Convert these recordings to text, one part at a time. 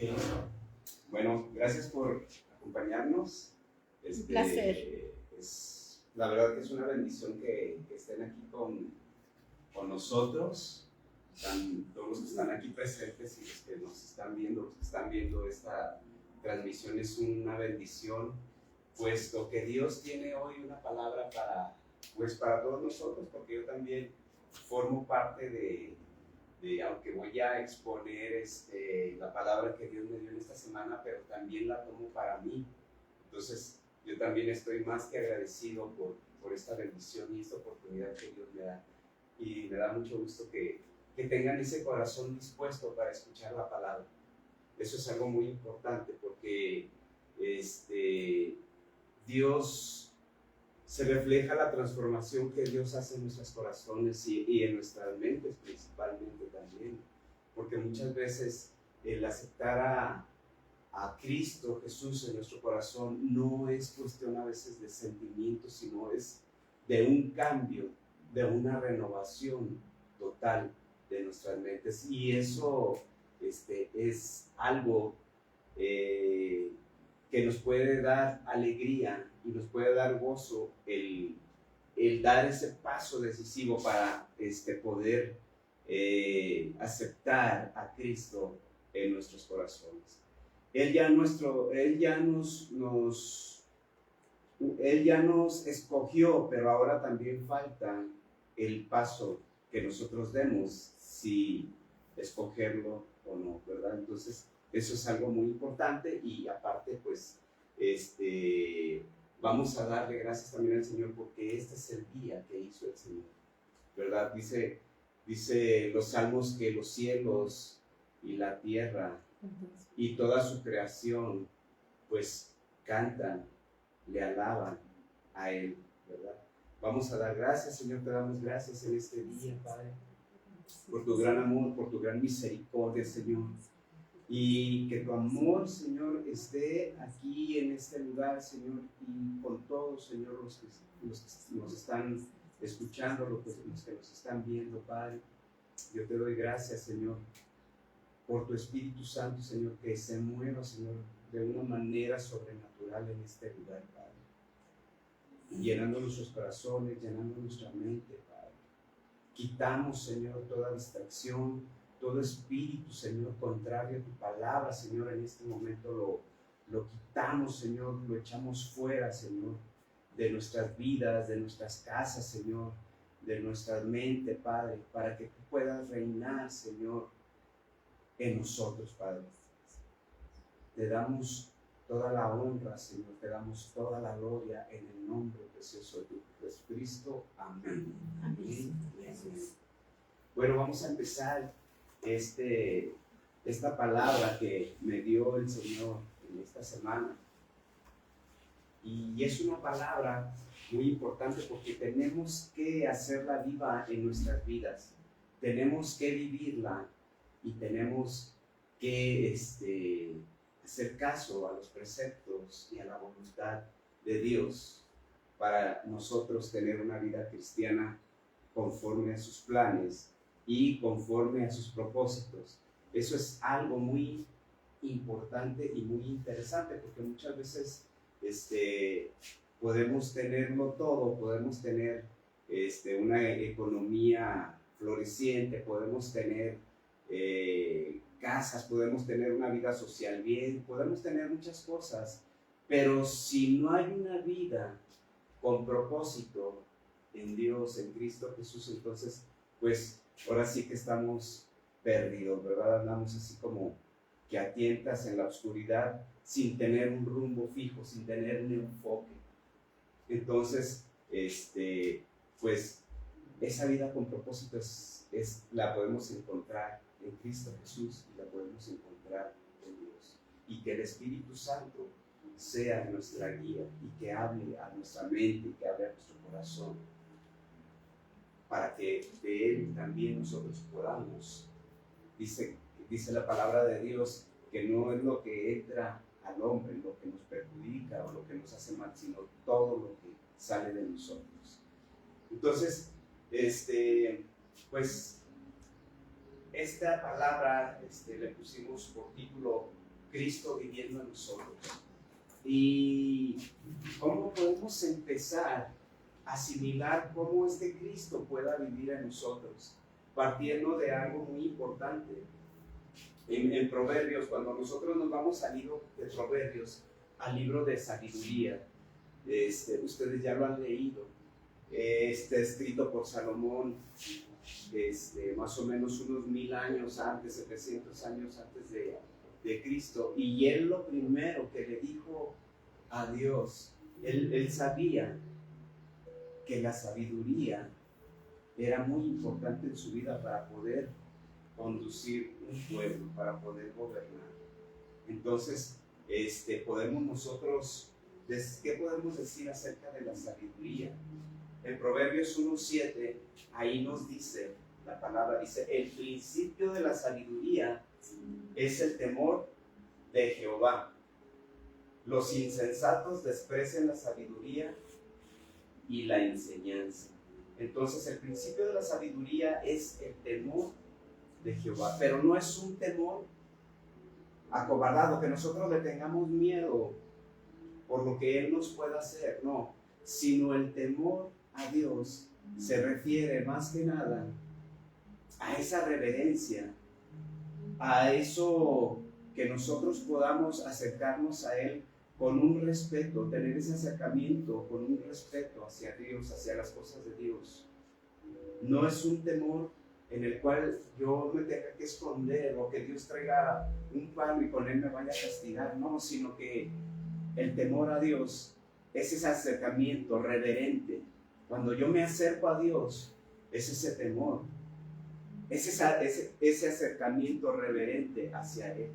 Ok. Bueno, gracias por acompañarnos. Un placer. La verdad que es una bendición que estén aquí con nosotros, todos los que están aquí presentes y los que nos están viendo, los que están viendo esta transmisión. Es una bendición, puesto que Dios tiene hoy una palabra para todos nosotros, porque yo también formo parte aunque voy a exponer la palabra que Dios me dio en esta semana, pero también la tomo para mí. Entonces, yo también estoy más que agradecido por esta bendición y esta oportunidad que Dios me da. Y me da mucho gusto que tengan ese corazón dispuesto para escuchar la palabra. Eso es algo muy importante, porque Dios se refleja la transformación que Dios hace en nuestros corazones y en nuestras mentes principalmente también, porque muchas veces el aceptar a Cristo Jesús en nuestro corazón no es cuestión a veces de sentimientos, sino es de un cambio, de una renovación total de nuestras mentes, y eso es algo que nos puede dar alegría y nos puede dar gozo el dar ese paso decisivo para poder aceptar a Cristo en nuestros corazones. Él ya nos escogió, pero ahora también falta el paso que nosotros demos, si escogerlo o no, ¿verdad? Entonces, eso es algo muy importante, y aparte, pues, vamos a darle gracias también al Señor, porque este es el día que hizo el Señor, ¿verdad? Dice los salmos que los cielos y la tierra y toda su creación, pues, cantan, le alaban a Él, ¿verdad? Vamos a dar gracias, Señor, te damos gracias en este día, Padre, por tu gran amor, por tu gran misericordia, Señor. Y que tu amor, Señor, esté aquí en este lugar, Señor, y con todos, Señor, los que nos están escuchando, los que nos están viendo, Padre. Yo te doy gracias, Señor, por tu Espíritu Santo, Señor, que se mueva, Señor, de una manera sobrenatural en este lugar, Padre, llenando nuestros corazones, llenando nuestra mente, Padre. Quitamos, Señor, toda distracción, todo espíritu, Señor, contrario a tu palabra, Señor, en este momento lo quitamos, Señor, lo echamos fuera, Señor, de nuestras vidas, de nuestras casas, Señor, de nuestra mente, Padre, para que tú puedas reinar, Señor, en nosotros, Padre. Te damos toda la honra, Señor, te damos toda la gloria en el nombre precioso de Jesucristo. Amén. Amén. Amén. Bueno, vamos a empezar esta palabra que me dio el Señor en esta semana. Y es una palabra muy importante, porque tenemos que hacerla viva en nuestras vidas. Tenemos que vivirla y tenemos que hacer caso a los preceptos y a la voluntad de Dios para nosotros tener una vida cristiana conforme a sus planes y conforme a sus propósitos. Eso es algo muy importante y muy interesante, porque muchas veces podemos tenerlo todo, podemos tener una economía floreciente, podemos tener casas, podemos tener una vida social bien, podemos tener muchas cosas, pero si no hay una vida con propósito en Dios, en Cristo Jesús, entonces, pues, ahora sí que estamos perdidos, ¿verdad? Andamos así como que a tientas en la oscuridad, sin tener un rumbo fijo, sin tener un enfoque. Entonces, pues, esa vida con propósito la podemos encontrar en Cristo Jesús, y la podemos encontrar en Dios. Y que el Espíritu Santo sea nuestra guía, y que hable a nuestra mente, y que hable a nuestro corazón, para que de Él también nosotros podamos. Dice la palabra de Dios que no es lo que entra al hombre lo que nos perjudica o lo que nos hace mal, sino todo lo que sale de nosotros. Entonces, pues, esta palabra le pusimos por título Cristo viviendo en nosotros. ¿Y cómo podemos empezar a asimilar cómo este Cristo pueda vivir en nosotros? Partiendo de algo muy importante. En Proverbios, cuando nosotros nos vamos al libro de Proverbios, al libro de sabiduría, ustedes ya lo han leído, escrito por Salomón, más o menos unos 1000 años antes, 700 años antes de Cristo, y él lo primero que le dijo a Dios, él sabía que la sabiduría era muy importante en su vida para poder conducir un pueblo, para poder gobernar. Entonces, podemos nosotros, ¿qué podemos decir acerca de la sabiduría? En Proverbios 1:7, ahí nos dice, la palabra dice, el principio de la sabiduría es el temor de Jehová. Los insensatos desprecian la sabiduría y la enseñanza. Entonces, el principio de la sabiduría es el temor de Jehová, pero no es un temor acobardado, que nosotros le tengamos miedo por lo que Él nos pueda hacer, no, sino el temor a Dios se refiere más que nada a esa reverencia, a eso que nosotros podamos acercarnos a Él con un respeto, tener ese acercamiento con un respeto hacia Dios, hacia las cosas de Dios. No es un temor en el cual yo me tenga que esconder o que Dios traiga un palo y con él me vaya a castigar, no, sino que el temor a Dios es ese acercamiento reverente. Cuando yo me acerco a Dios, es ese temor, es ese acercamiento reverente hacia Él.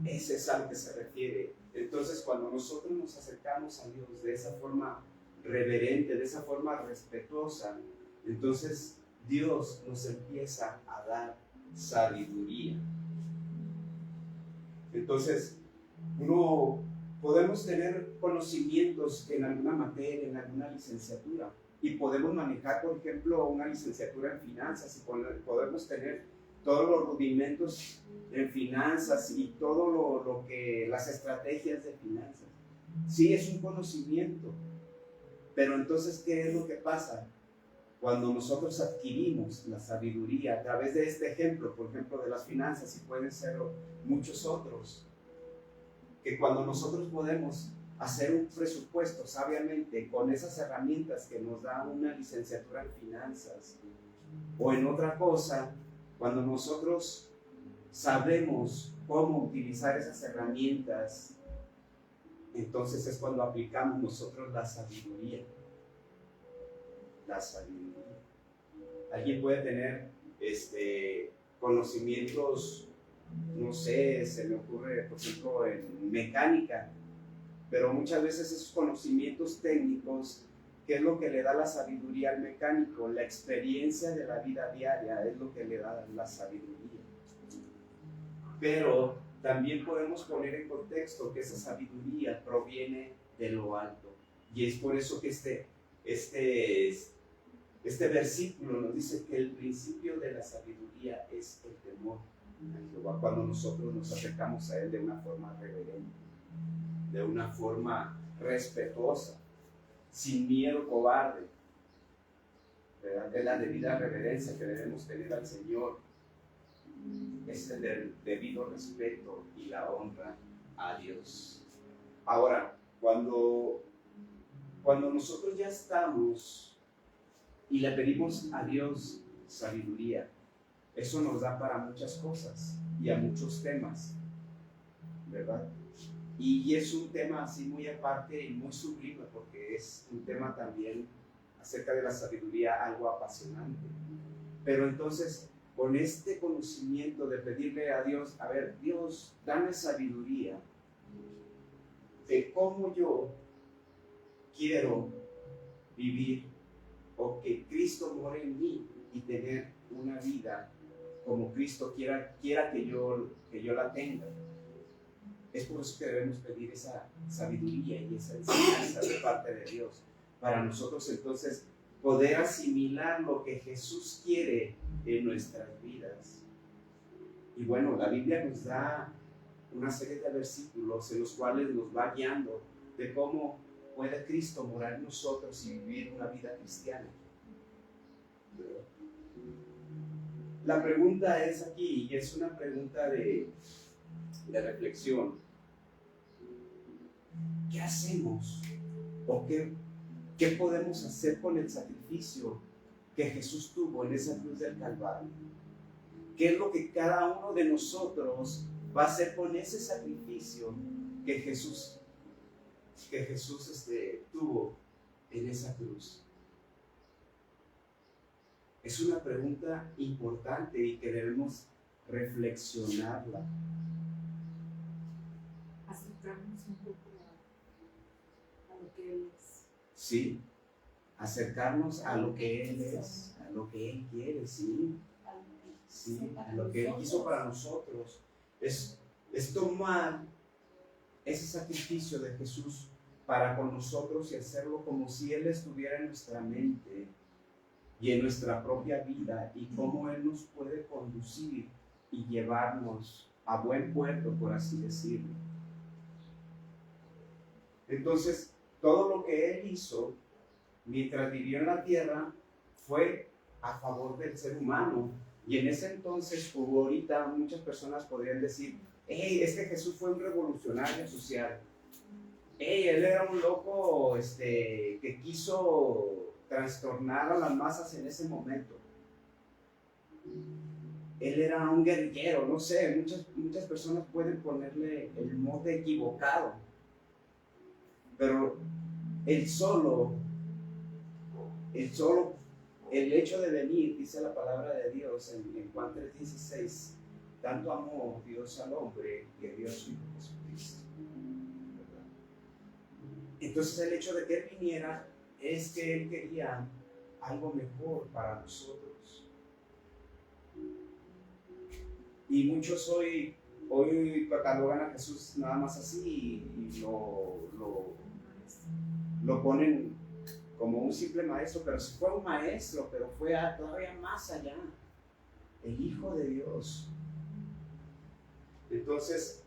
Ese es a lo que se refiere. Entonces, cuando nosotros nos acercamos a Dios de esa forma reverente, de esa forma respetuosa, entonces Dios nos empieza a dar sabiduría. Entonces, podemos tener conocimientos en alguna materia, en alguna licenciatura, y podemos manejar, por ejemplo, una licenciatura en finanzas, y podemos tener todos los rudimentos en finanzas y todo lo que las estrategias de finanzas. Sí, es un conocimiento, pero entonces, ¿qué es lo que pasa? Cuando nosotros adquirimos la sabiduría a través de este ejemplo, por ejemplo, de las finanzas, y pueden ser muchos otros, que cuando nosotros podemos hacer un presupuesto sabiamente con esas herramientas que nos da una licenciatura en finanzas o en otra cosa, cuando nosotros sabemos cómo utilizar esas herramientas, entonces es cuando aplicamos nosotros la sabiduría. La sabiduría. Alguien puede tener conocimientos, no sé, se me ocurre, por ejemplo, en mecánica, pero muchas veces esos conocimientos técnicos, ¿qué es lo que le da la sabiduría al mecánico? La experiencia de la vida diaria es lo que le da la sabiduría. Pero también podemos poner en contexto que esa sabiduría proviene de lo alto, y es por eso que este versículo nos dice que el principio de la sabiduría es el temor a Jehová, cuando nosotros nos acercamos a Él de una forma reverente, de una forma respetuosa, sin miedo cobarde, ¿verdad? De la debida reverencia que debemos tener al Señor, es el debido respeto y la honra a Dios. Ahora, cuando nosotros ya estamos y le pedimos a Dios sabiduría, eso nos da para muchas cosas y a muchos temas, ¿verdad? Y es un tema así muy aparte y muy sublime, porque es un tema también acerca de la sabiduría algo apasionante. Pero entonces, con este conocimiento de pedirle a Dios, a ver, Dios, dame sabiduría de cómo yo quiero vivir, o que Cristo more en mí y tener una vida como Cristo quiera que yo la tenga. Es por eso que debemos pedir esa sabiduría y esa enseñanza de parte de Dios, para nosotros entonces poder asimilar lo que Jesús quiere en nuestras vidas. Y bueno, la Biblia nos da una serie de versículos en los cuales nos va guiando de cómo puede Cristo morar en nosotros y vivir una vida cristiana. La pregunta es aquí, y es una pregunta de reflexión. ¿Qué hacemos? ¿O qué podemos hacer con el sacrificio que Jesús tuvo en esa cruz del Calvario? ¿Qué es lo que cada uno de nosotros va a hacer con ese sacrificio que Jesús tuvo en esa cruz? Es una pregunta importante y que debemos reflexionarla. Acercarnos un poco a lo que Él es. Sí, acercarnos a lo que Él es, a lo que Él quiere, sí. Sí, a lo que Él quiso para nosotros. Es tomar ese sacrificio de Jesús para con nosotros y hacerlo como si Él estuviera en nuestra mente y en nuestra propia vida, y cómo Él nos puede conducir y llevarnos a buen puerto, por así decirlo. Entonces, todo lo que Él hizo mientras vivió en la tierra fue a favor del ser humano. Y en ese entonces, como ahorita, muchas personas podrían decir: hey, es que Jesús fue un revolucionario social. Hey, él era un loco que quiso trastornar a las masas en ese momento. Él era un guerrillero, no sé, muchas personas pueden ponerle el mote equivocado. Pero el hecho de venir, dice la palabra de Dios en Juan 3:16, tanto amó Dios al hombre que dio a su Hijo Jesucristo. ¿Verdad? Entonces el hecho de que Él viniera es que Él quería algo mejor para nosotros. Y muchos hoy catalogan a Jesús nada más así y lo ponen como un simple maestro, pero sí fue un maestro, pero fue todavía más allá, el Hijo de Dios. Entonces,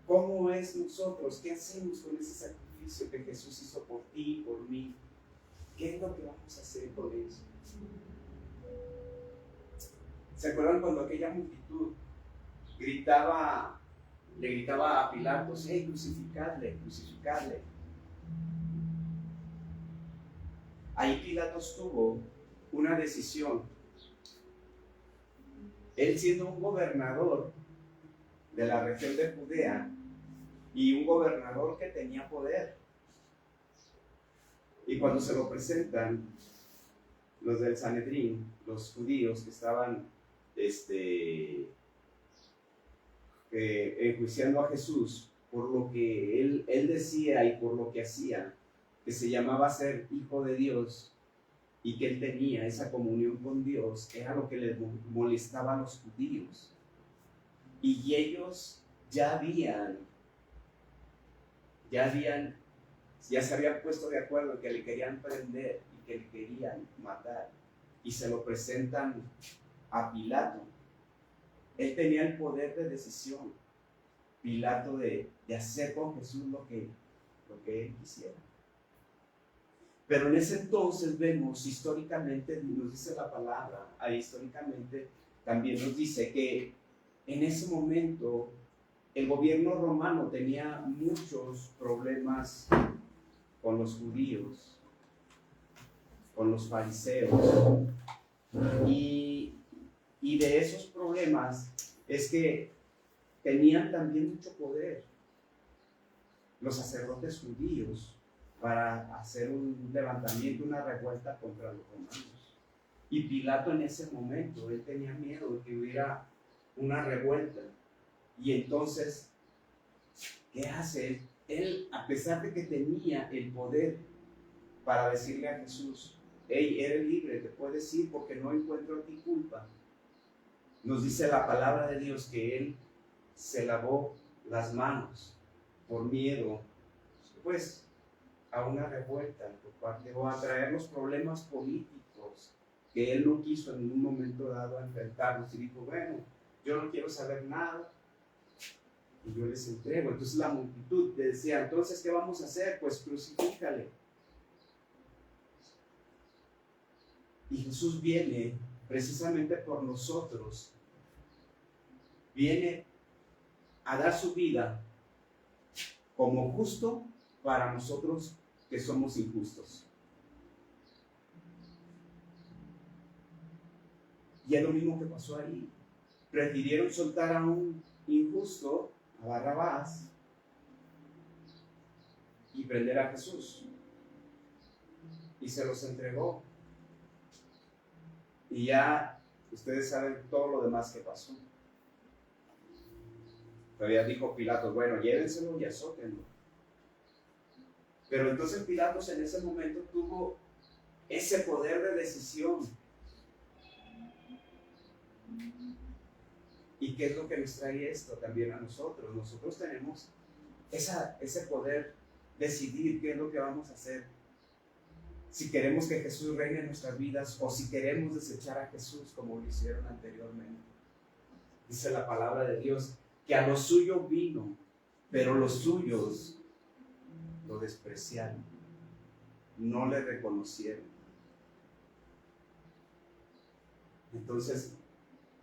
¿cómo es nosotros? ¿Qué hacemos con ese sacrificio que Jesús hizo por ti y por mí? ¿Qué es lo que vamos a hacer con eso? ¿Se acuerdan cuando aquella multitud le gritaba a Pilatos: hey, crucificadle, crucificadle? Ahí Pilatos tuvo una decisión. Él, siendo un gobernador de la región de Judea y un gobernador que tenía poder, y cuando se lo presentan los del Sanedrín, los judíos que estaban enjuiciando a Jesús por lo que él decía y por lo que hacía, que se llamaba ser hijo de Dios y que él tenía esa comunión con Dios, era lo que les molestaba a los judíos. Y ellos ya se habían puesto de acuerdo en que le querían prender y que le querían matar, y se lo presentan a Pilato. Él tenía el poder de decisión, Pilato, de hacer con Jesús lo que él quisiera. Pero en ese entonces vemos, históricamente, nos dice la palabra, históricamente también nos dice que en ese momento el gobierno romano tenía muchos problemas con los judíos, con los fariseos, y de esos problemas es que tenían también mucho poder los sacerdotes judíos para hacer un levantamiento, una revuelta contra los romanos. Y Pilato en ese momento, él tenía miedo de que hubiera una revuelta. Y entonces, ¿qué hace? Él, a pesar de que tenía el poder para decirle a Jesús: hey, eres libre, te puedes ir porque no encuentro en ti culpa, nos dice la palabra de Dios que él se lavó las manos por miedo, pues, a una revuelta por parte, o a traer los problemas políticos que él no quiso en un momento dado enfrentarlos, y dijo: bueno, yo no quiero saber nada. Y yo les entrego. Entonces la multitud decía, entonces, ¿qué vamos a hacer? Pues crucifícale. Y Jesús viene precisamente por nosotros. Viene a dar su vida como justo para nosotros que somos injustos. Y es lo mismo que pasó ahí. Prefirieron soltar a un injusto, a Barrabás, y prender a Jesús. Y se los entregó. Y ya ustedes saben todo lo demás que pasó. Todavía dijo Pilatos, bueno, llévenselo y azótenlo. Pero entonces Pilatos en ese momento tuvo ese poder de decisión. ¿Y qué es lo que nos trae esto también a nosotros? Nosotros tenemos ese poder decidir qué es lo que vamos a hacer. Si queremos que Jesús reine en nuestras vidas o si queremos desechar a Jesús como lo hicieron anteriormente. Dice la palabra de Dios que a lo suyo vino, pero los suyos lo despreciaron, no le reconocieron. Entonces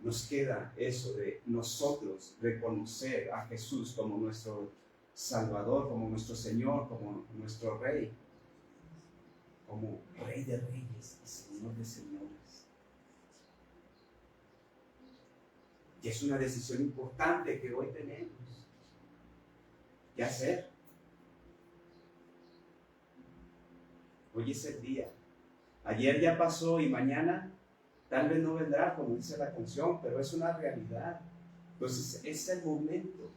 nos queda eso de nosotros reconocer a Jesús como nuestro Salvador, como nuestro Señor, como nuestro Rey, como Rey de Reyes y Señor de Señores. Y es una decisión importante que hoy tenemos. ¿Qué hacer? Hoy es el día. Ayer ya pasó y mañana tal vez no vendrá, como dice la canción, pero es una realidad. Entonces es el momento.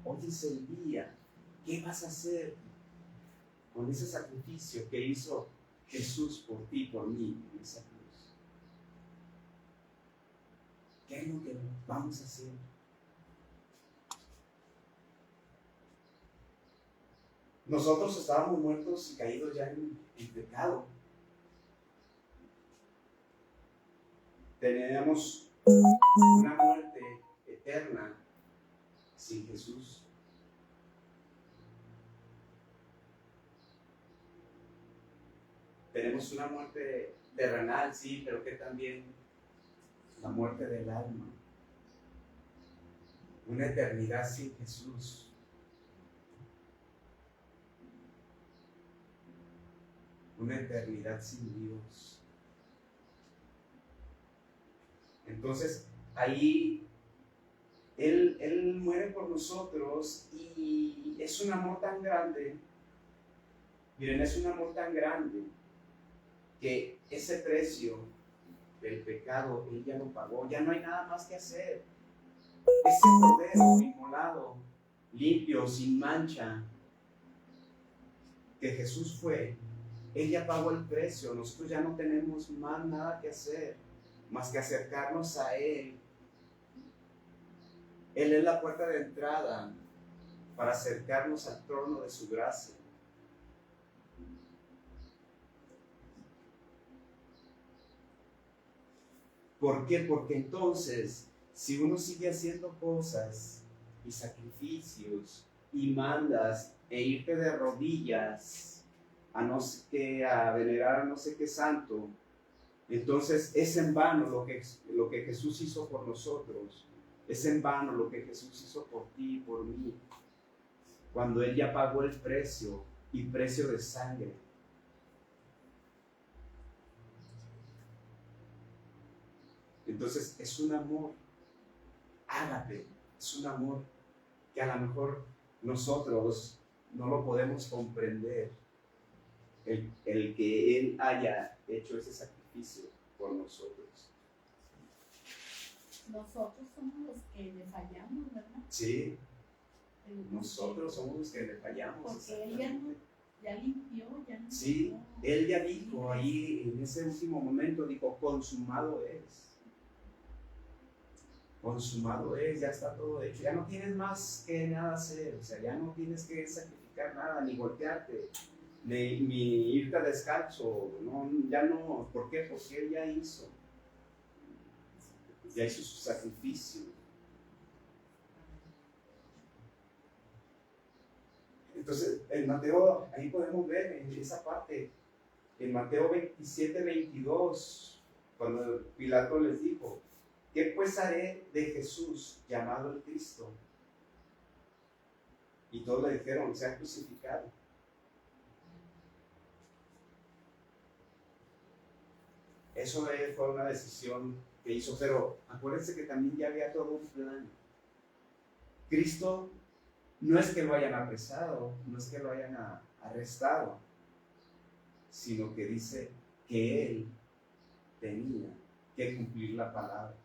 Hoy es el día. ¿Qué vas a hacer con ese sacrificio que hizo Jesús por ti, por mí, en esa cruz? ¿Qué es lo que vamos a hacer? Nosotros estábamos muertos y caídos ya en pecado. Teníamos una muerte eterna sin Jesús. Tenemos una muerte terrenal, sí, pero que también la muerte del alma. Una eternidad sin Jesús. Una eternidad sin Dios. Entonces, ahí Él muere por nosotros y es un amor tan grande. Miren, es un amor tan grande que ese precio del pecado Él ya lo pagó. Ya no hay nada más que hacer. Ese cordero inmolado, limpio, sin mancha, que Jesús fue, Él ya pagó el precio. Nosotros ya no tenemos más nada que hacer, más que acercarnos a Él. Él es la puerta de entrada para acercarnos al trono de su gracia. ¿Por qué? Porque entonces, si uno sigue haciendo cosas y sacrificios y mandas e irte de rodillas a venerar a no sé qué santo, entonces es en vano lo que Jesús hizo por nosotros. Es en vano lo que Jesús hizo por ti y por mí, cuando Él ya pagó el precio, y precio de sangre. Entonces es un amor ágape, es un amor que a lo mejor nosotros no lo podemos comprender, el que Él haya hecho ese sacrificio por nosotros. Nosotros somos los que le fallamos, ¿verdad? Sí, nosotros somos los que le fallamos. Porque Él ya limpió, ya no. Sí, Él ya dijo ahí, en ese último momento, dijo, consumado es. Consumado es, ya está todo hecho. Ya no tienes más que nada hacer, o sea, ya no tienes que sacrificar nada, ni voltearte, ni irte a descalzo, no, ya no. ¿Por qué? Porque Él ya hizo su sacrificio. Entonces, en Mateo, ahí podemos ver en esa parte, en Mateo 27, 22, cuando Pilato les dijo, ¿qué pues haré de Jesús llamado el Cristo? Y todos le dijeron, sea crucificado. Eso fue una decisión que hizo, pero acuérdense que también ya había todo un plan. Cristo no es que lo hayan apresado, no es que lo hayan arrestado, sino que dice que Él tenía que cumplir la palabra.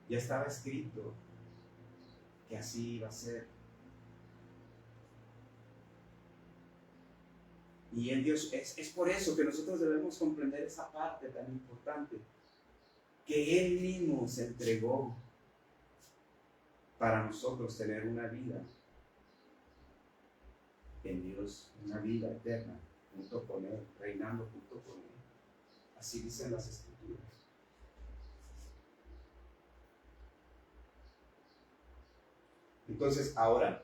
Ya estaba escrito que así iba a ser. Y en Dios, es por eso que nosotros debemos comprender esa parte tan importante, que Él mismo se entregó para nosotros tener una vida en Dios, una vida eterna, junto con Él, reinando junto con Él. Así dicen las Escrituras. Entonces, ahora,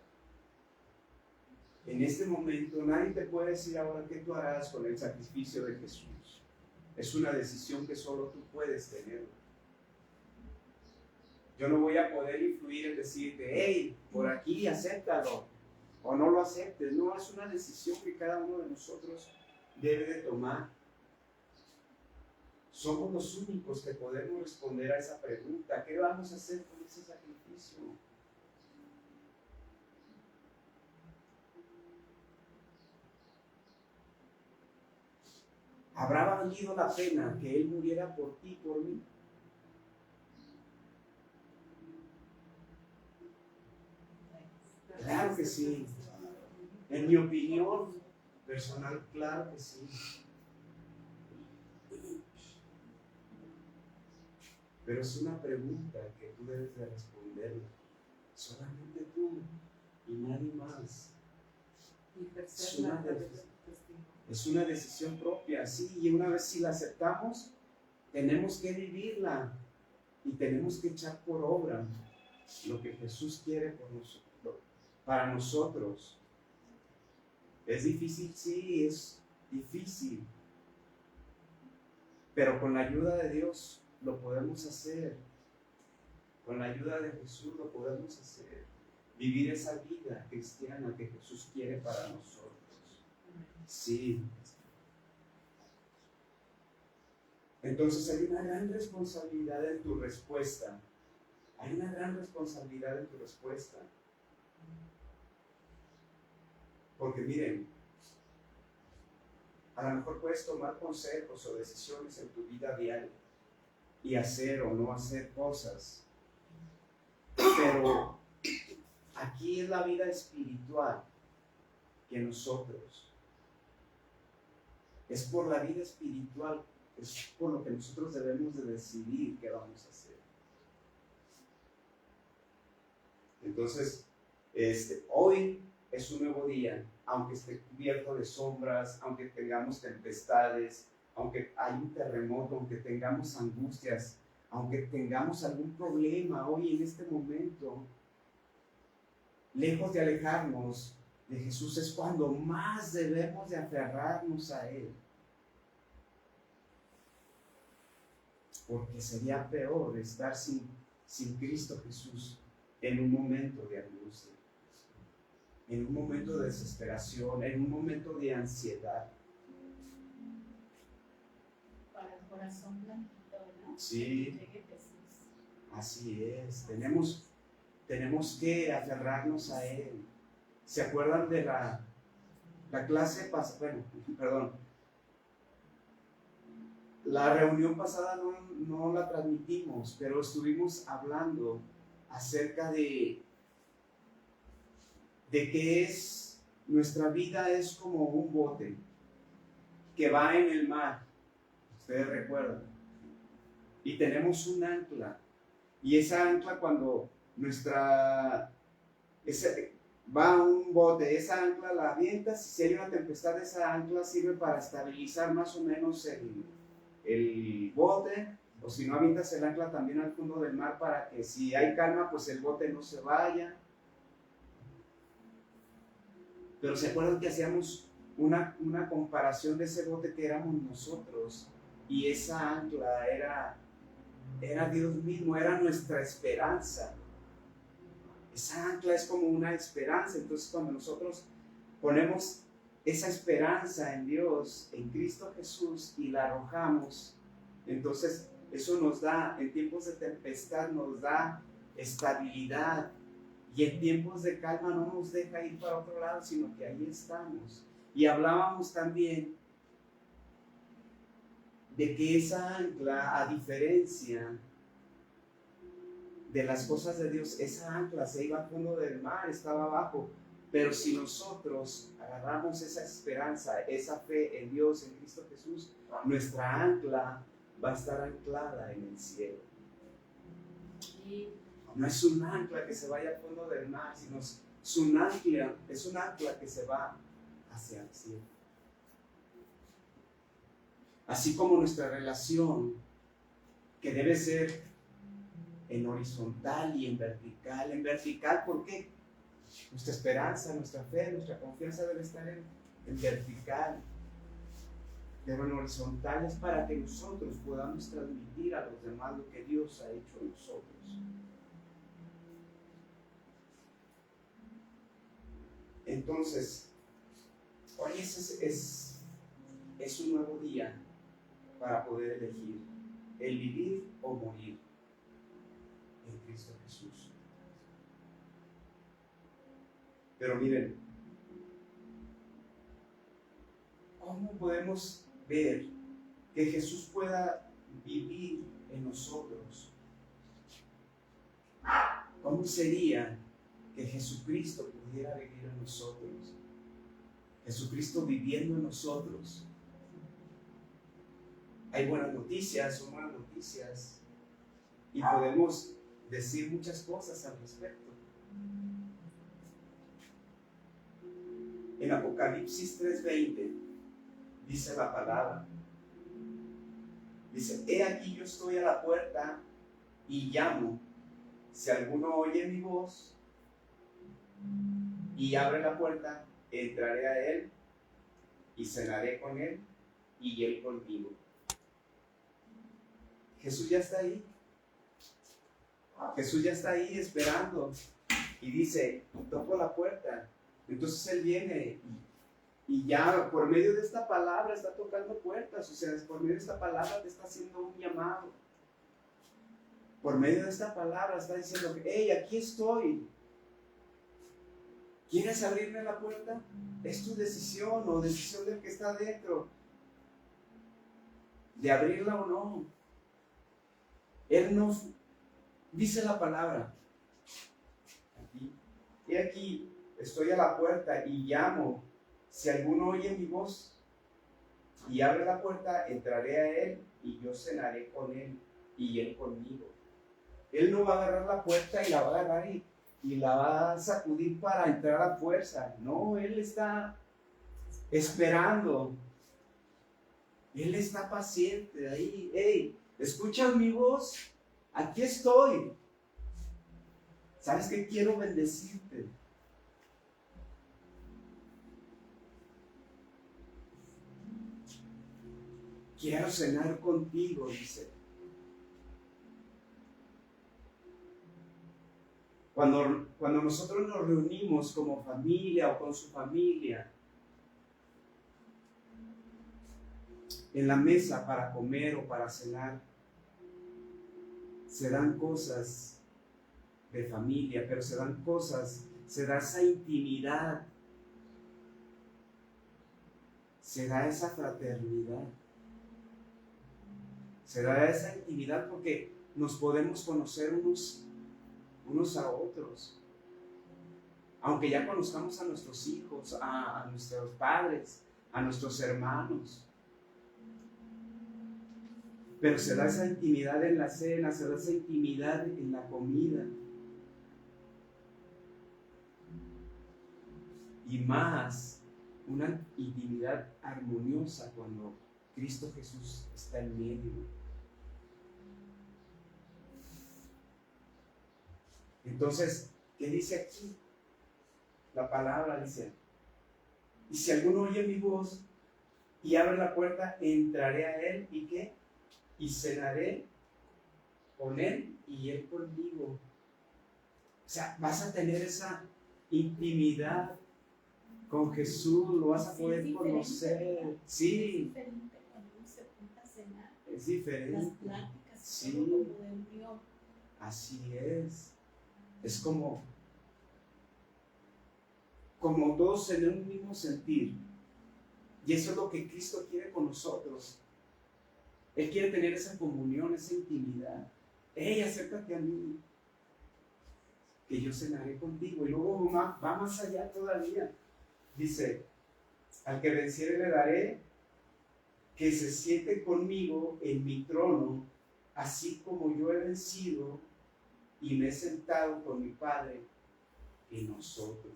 en este momento, nadie te puede decir ahora qué tú harás con el sacrificio de Jesús. Es una decisión que solo tú puedes tener. Yo no voy a poder influir en decirte, hey, por aquí, acéptalo, o no lo aceptes. No, es una decisión que cada uno de nosotros debe de tomar. Somos los únicos que podemos responder a esa pregunta. ¿Qué vamos a hacer con ese sacrificio? ¿Habrá valido la pena que Él muriera por ti y por mí? Claro que sí. En mi opinión personal, claro que sí. Pero es una pregunta que tú debes de responder. Solamente tú y nadie más. Es una decisión propia, sí, y una vez si la aceptamos, tenemos que vivirla y tenemos que echar por obra lo que Jesús quiere por nosotros, para nosotros. ¿Es difícil? Sí, es difícil, pero con la ayuda de Dios lo podemos hacer. Con la ayuda de Jesús lo podemos hacer. Vivir esa vida cristiana que Jesús quiere para nosotros. Sí. Entonces hay una gran responsabilidad en tu respuesta. Hay una gran responsabilidad en tu respuesta. Porque miren, a lo mejor puedes tomar consejos o decisiones en tu vida diaria y hacer o no hacer cosas. Pero aquí es la vida espiritual que nosotros. Es por la vida espiritual, es por lo que nosotros debemos de decidir qué vamos a hacer. Entonces, hoy es un nuevo día, aunque esté cubierto de sombras, aunque tengamos tempestades, aunque hay un terremoto, aunque tengamos angustias, aunque tengamos algún problema hoy en este momento, lejos de alejarnos de Jesús es cuando más debemos de aferrarnos a Él. Porque sería peor estar sin Cristo Jesús en un momento de angustia, en un momento de desesperación, en un momento de ansiedad. Para el corazón blandito, ¿no? Sí, así es. Tenemos que aferrarnos a Él. ¿Se acuerdan de la clase pasada? Bueno, perdón. La reunión pasada no la transmitimos, pero estuvimos hablando acerca de que nuestra vida es como un bote que va en el mar. Ustedes recuerdan. Y tenemos un ancla. Y esa ancla cuando va a un bote, esa ancla la avientas, si hay una tempestad, esa ancla sirve para estabilizar más o menos el bote, o si no avientas el ancla también al fondo del mar para que si hay calma, pues el bote no se vaya. Pero se acuerdan que hacíamos una comparación de ese bote que éramos nosotros, y esa ancla era Dios mismo, era nuestra esperanza. Esa ancla es como una esperanza. Entonces cuando nosotros ponemos esa esperanza en Dios, en Cristo Jesús, y la arrojamos, entonces eso nos da, en tiempos de tempestad nos da estabilidad, y en tiempos de calma no nos deja ir para otro lado, sino que ahí estamos. Y hablábamos también de que esa ancla, a diferencia de las cosas de Dios, esa ancla se iba al fondo del mar, estaba abajo. Pero si nosotros agarramos esa esperanza, esa fe en Dios, en Cristo Jesús, nuestra ancla va a estar anclada en el cielo. No es un ancla que se vaya al fondo del mar, sino es un ancla que se va hacia el cielo. Así como nuestra relación, que debe ser en horizontal y en vertical. En vertical, ¿por qué? Nuestra esperanza, nuestra fe, nuestra confianza debe estar en vertical. Pero en horizontal es para que nosotros podamos transmitir a los demás lo que Dios ha hecho en nosotros. Entonces, hoy es un nuevo día para poder elegir el vivir o morir en Cristo Jesús. Pero miren, ¿cómo podemos ver que Jesús pueda vivir en nosotros? ¿Cómo sería que Jesucristo pudiera vivir en nosotros? Jesucristo viviendo en nosotros. Hay buenas noticias, son buenas noticias, y podemos decir muchas cosas al respecto. En Apocalipsis 3:20 dice la palabra, dice: he aquí yo estoy a la puerta y llamo. Si alguno oye mi voz y abre la puerta, entraré a él y cenaré con él y él conmigo. Jesús ya está ahí. Jesús ya está ahí esperando y dice: toco la puerta. Entonces Él viene y ya por medio de esta palabra está tocando puertas. O sea, por medio de esta palabra te está haciendo un llamado. Por medio de esta palabra está diciendo: hey, aquí estoy. ¿Quieres abrirme la puerta? Es tu decisión, o decisión del que está dentro, de abrirla o no. Él no dice la palabra. He aquí, estoy a la puerta y llamo. Si alguno oye mi voz y abre la puerta, entraré a él y yo cenaré con él y él conmigo. Él no va a agarrar la puerta y la va a agarrar y la va a sacudir para entrar a fuerza. No, Él está esperando. Él está paciente ahí. Hey, ¿escuchas mi voz? Aquí estoy. ¿Sabes qué? Quiero bendecirte. Quiero cenar contigo, dice. Cuando nosotros nos reunimos como familia o con su familia en la mesa para comer o para cenar, se dan cosas de familia, pero se dan cosas, se da esa intimidad, se da esa fraternidad, se da esa intimidad porque nos podemos conocer unos a otros. Aunque ya conozcamos a nuestros hijos, a nuestros padres, a nuestros hermanos. Pero se da esa intimidad en la cena, se da esa intimidad en la comida. Y más, una intimidad armoniosa cuando Cristo Jesús está en medio. Entonces, ¿qué dice aquí? La palabra dice: Y si alguno oye mi voz y abre la puerta, entraré a él y ¿qué? Y cenaré con él y él conmigo. O sea, vas a tener esa intimidad con Jesús, lo vas a poder conocer. Sí. Es diferente cuando uno se junta a cenar. Es diferente. Las pláticas, sí. todo como de unión. Así es. Es como todos en un mismo sentir. Y eso es lo que Cristo quiere con nosotros. Él quiere tener esa comunión, esa intimidad. Hey, acércate a mí, que yo cenaré contigo. Y luego va más allá todavía. Dice, al que venciere le daré que se siente conmigo en mi trono, así como yo he vencido y me he sentado con mi Padre en nosotros.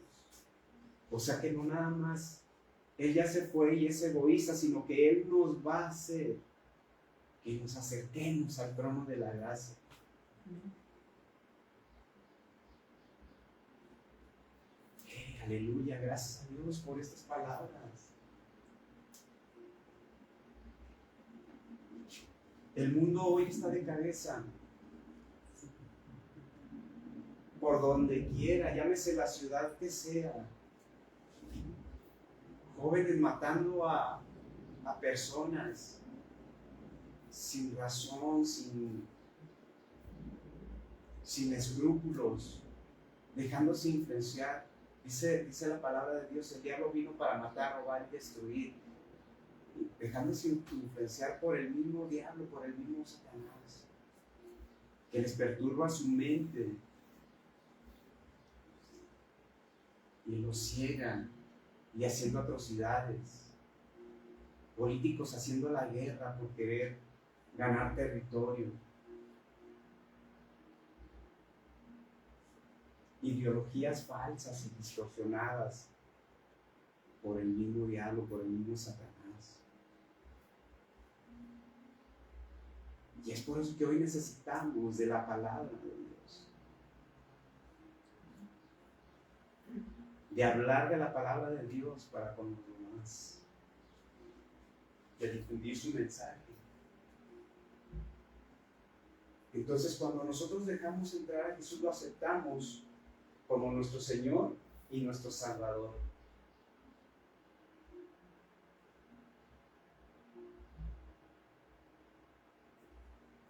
O sea que no nada más Él ya se fue y es egoísta, sino que Él nos va a hacer que nos acerquemos al trono de la gracia. Aleluya, gracias a Dios por estas palabras. El mundo hoy está de cabeza. Por donde quiera, llámese la ciudad que sea. Jóvenes matando a personas sin razón, sin escrúpulos, dejándose influenciar. Dice la palabra de Dios, el diablo vino para matar, robar y destruir, dejándose influenciar por el mismo diablo, por el mismo Satanás, que les perturba su mente y los ciega, y haciendo atrocidades, políticos haciendo la guerra por querer ganar territorio, ideologías falsas y distorsionadas por el mismo diablo, por el mismo Satanás. Y es por eso que hoy necesitamos de la palabra de Dios, de hablar de la palabra de Dios para con los demás, de difundir su mensaje. Entonces, cuando nosotros dejamos entrar a Jesús, lo aceptamos como nuestro Señor y nuestro Salvador.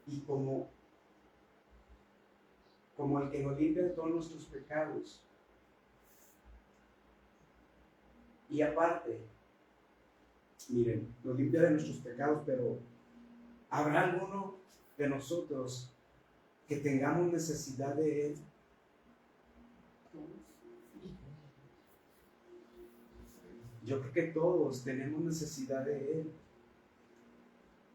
Y como el que nos limpia de todos nuestros pecados. Y aparte, miren, nos limpia de nuestros pecados, pero ¿habrá alguno de nosotros que tengamos necesidad de Él? Yo creo que todos tenemos necesidad de Él.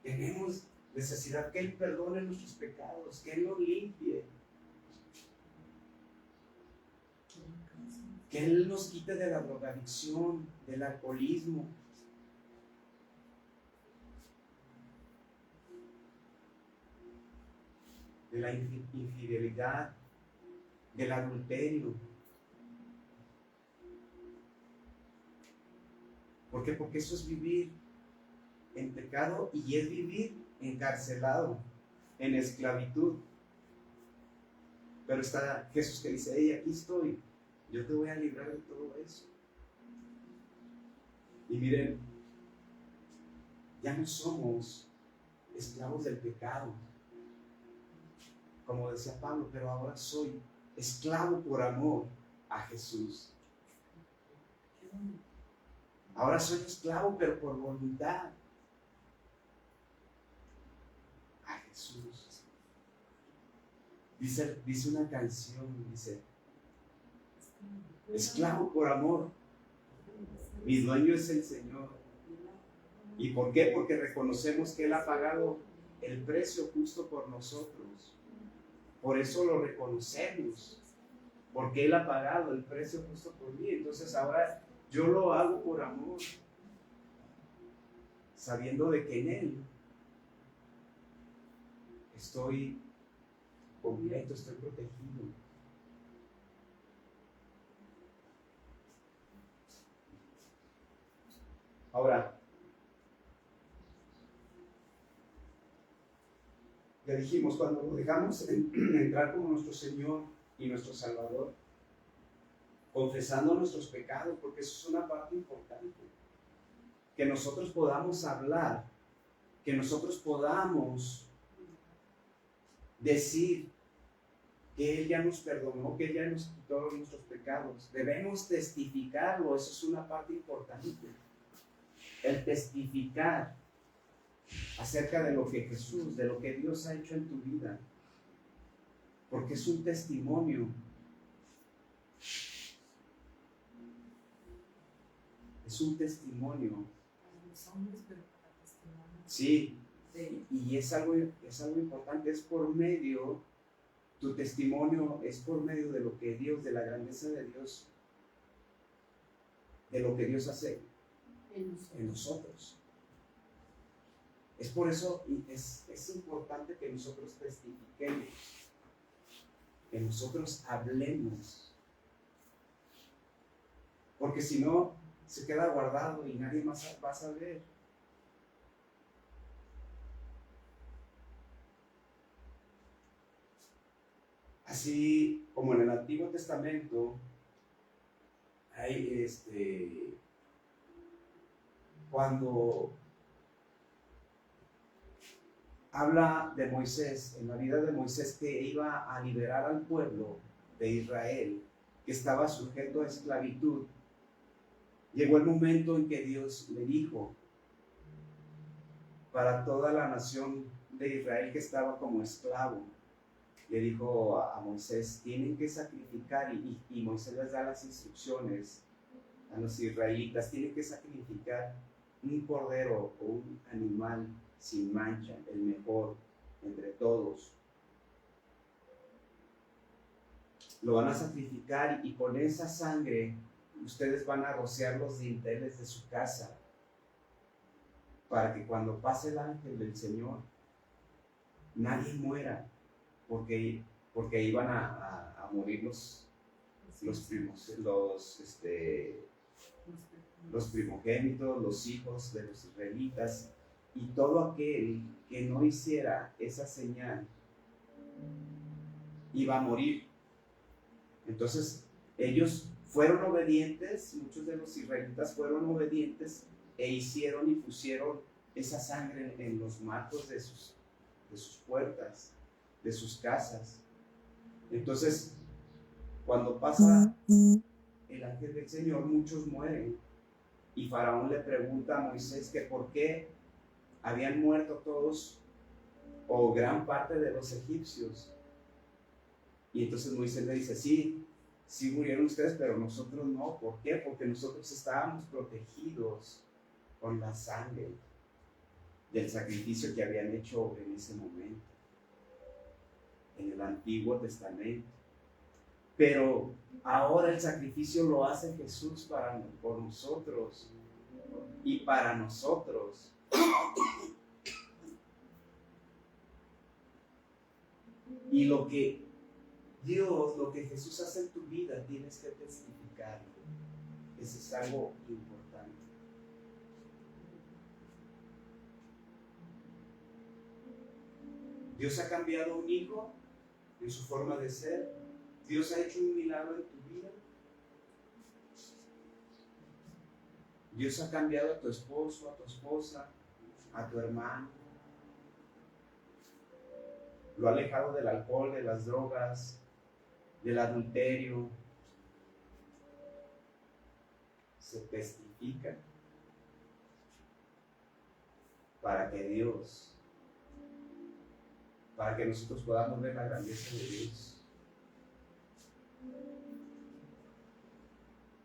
Tenemos necesidad que Él perdone nuestros pecados, que Él nos limpie, que Él nos quite de la drogadicción, del alcoholismo, de la infidelidad, del adulterio. ¿Por qué? Porque eso es vivir en pecado y es vivir encarcelado, en esclavitud. Pero está Jesús que dice, hey, aquí estoy, yo te voy a librar de todo eso. Y miren, ya no somos esclavos del pecado, como decía Pablo, pero ahora soy esclavo por amor a Jesús. Ahora soy esclavo, pero por voluntad a Jesús. Dice una canción, dice, esclavo por amor, mi dueño es el Señor. ¿Y por qué? Porque reconocemos que Él ha pagado el precio justo por nosotros. Por eso lo reconocemos, porque Él ha pagado el precio justo por mí. Entonces ahora yo lo hago por amor, sabiendo de que en Él estoy completo, estoy protegido. Ahora, le dijimos, cuando lo dejamos entrar como nuestro Señor y nuestro Salvador, confesando nuestros pecados, porque eso es una parte importante, que nosotros podamos hablar, que nosotros podamos decir que Él ya nos perdonó, que Él ya nos quitó nuestros pecados. Debemos testificarlo, eso es una parte importante. El testificar acerca de lo que Jesús, de lo que Dios ha hecho en tu vida. Porque es un testimonio. Es un testimonio. Para los hombres, pero para testimonio. Sí, y es algo importante, es por medio, tu testimonio es por medio de lo que Dios, de la grandeza de Dios, de lo que Dios hace en nosotros. Es por eso, es importante que nosotros testifiquemos, que nosotros hablemos, porque si no, se queda guardado y nadie más va a saber. Así como en el Antiguo Testamento hay cuando habla de Moisés, en la vida de Moisés, que iba a liberar al pueblo de Israel, que estaba sujeto a esclavitud, llegó el momento en que Dios le dijo para toda la nación de Israel que estaba como esclavo, le dijo a Moisés, tienen que sacrificar, y Moisés les da las instrucciones a los israelitas, tienen que sacrificar un cordero o un animal sin mancha, el mejor entre todos. Lo van a sacrificar y con esa sangre ustedes van a rociar los dinteles de su casa para que cuando pase el ángel del Señor nadie muera, porque iban a morir los primogénitos, los hijos de los israelitas, y todo aquel que no hiciera esa señal iba a morir. Entonces ellos fueron obedientes, muchos de los israelitas fueron obedientes e hicieron y pusieron esa sangre en los marcos de sus puertas, de sus casas. Entonces, cuando pasa el ángel del Señor, muchos mueren. Y Faraón le pregunta a Moisés que por qué habían muerto todos o gran parte de los egipcios. Y entonces Moisés le dice, sí murieron ustedes, pero nosotros no. ¿Por qué? Porque nosotros estábamos protegidos con la sangre del sacrificio que habían hecho en ese momento, en el Antiguo Testamento. Pero ahora el sacrificio lo hace Jesús por nosotros y para nosotros. Y lo que Jesús hace en tu vida, tienes que testificarlo. Eso es algo importante. Dios ha cambiado a un hijo en su forma de ser. Dios ha hecho un milagro en tu vida. Dios ha cambiado a tu esposo, a tu esposa, a tu hermano. Lo ha alejado del alcohol, de las drogas, del adulterio. Se testifica para que nosotros podamos ver la grandeza de Dios.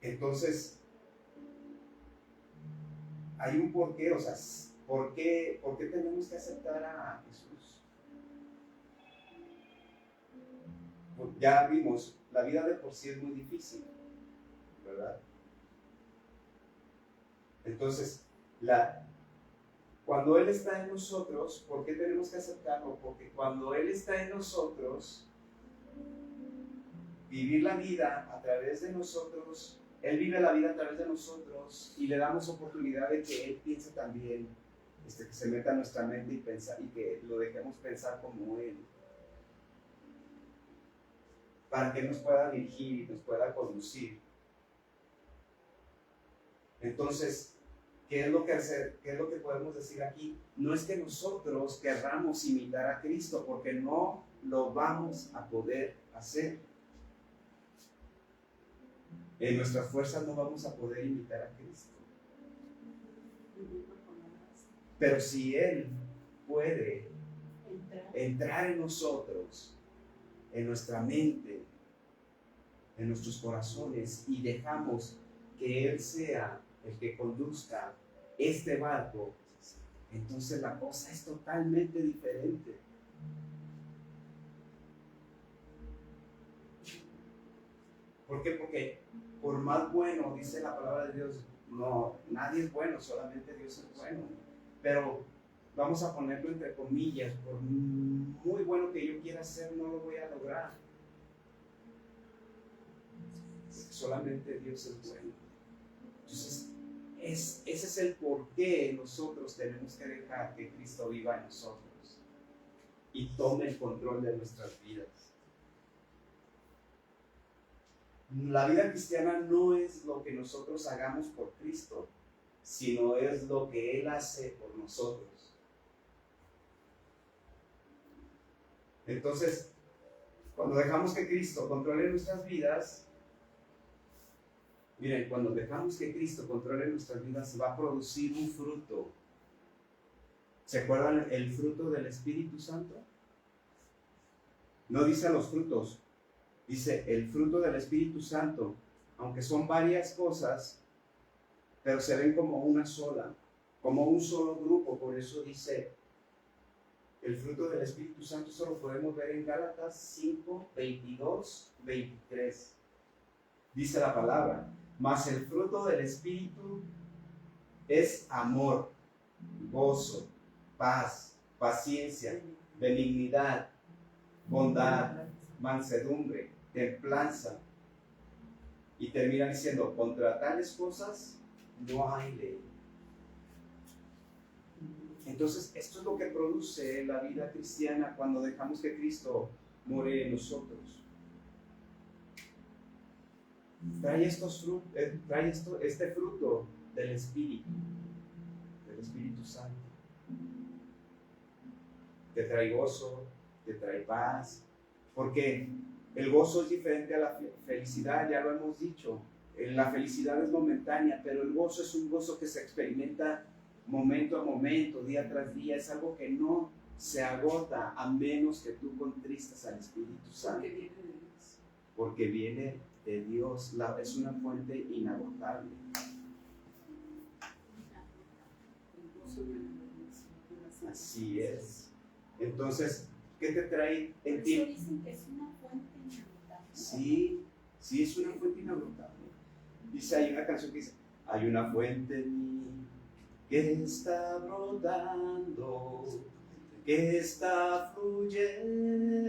Entonces, hay un porqué, o sea, ¿por qué tenemos que aceptar a Jesús? Pues ya vimos, la vida de por sí es muy difícil, ¿verdad? Entonces, cuando Él está en nosotros, ¿por qué tenemos que aceptarlo? Porque cuando Él está en nosotros, vivir la vida a través de nosotros Él vive la vida a través de nosotros y le damos oportunidad de que Él piense también, que se meta en nuestra mente y que lo dejemos pensar como Él, para que Él nos pueda dirigir y nos pueda conducir. Entonces, ¿qué es lo que podemos decir aquí? No es que nosotros querramos imitar a Cristo, porque no lo vamos a poder hacer. En nuestras fuerzas no vamos a poder imitar a Cristo. Pero si Él puede entrar en nosotros, en nuestra mente, en nuestros corazones, y dejamos que Él sea el que conduzca este barco, entonces la cosa es totalmente diferente. ¿Por qué? Porque por más bueno, dice la palabra de Dios, no, nadie es bueno, solamente Dios es bueno. Pero vamos a ponerlo entre comillas, por muy bueno que yo quiera hacer, no lo voy a lograr. Solamente Dios es bueno. Entonces, ese es el por qué nosotros tenemos que dejar que Cristo viva en nosotros y tome el control de nuestras vidas. La vida cristiana no es lo que nosotros hagamos por Cristo, sino es lo que Él hace por nosotros. Entonces, cuando dejamos que Cristo controle nuestras vidas, miren, cuando dejamos que Cristo controle nuestras vidas, va a producir un fruto. ¿Se acuerdan el fruto del Espíritu Santo? No dice los frutos, dice el fruto del Espíritu Santo, aunque son varias cosas, pero se ven como una sola, como un solo grupo. Por eso dice, el fruto del Espíritu Santo solo podemos ver en Gálatas 5, 22, 23. Dice la palabra, mas el fruto del Espíritu es amor, gozo, paz, paciencia, benignidad, bondad, mansedumbre, templanza. Y termina diciendo, contra tales cosas no hay ley. Entonces, esto es lo que produce la vida cristiana cuando dejamos que Cristo more en nosotros. Trae este fruto del Espíritu Santo. Te trae gozo, te trae paz, porque el gozo es diferente a la felicidad, ya lo hemos dicho. La felicidad es momentánea, pero el gozo es un gozo que se experimenta momento a momento, día tras día. Es algo que no se agota a menos que tú contristas al Espíritu Santo. Porque viene de Dios, es una fuente inagotable. Así es. Entonces, ¿qué te trae en ti? Por eso dicen que es una fuente inagotable. Sí, es una fuente inagotable. Dice, hay una canción que dice, hay una fuente en mí que está brotando, que está fluyendo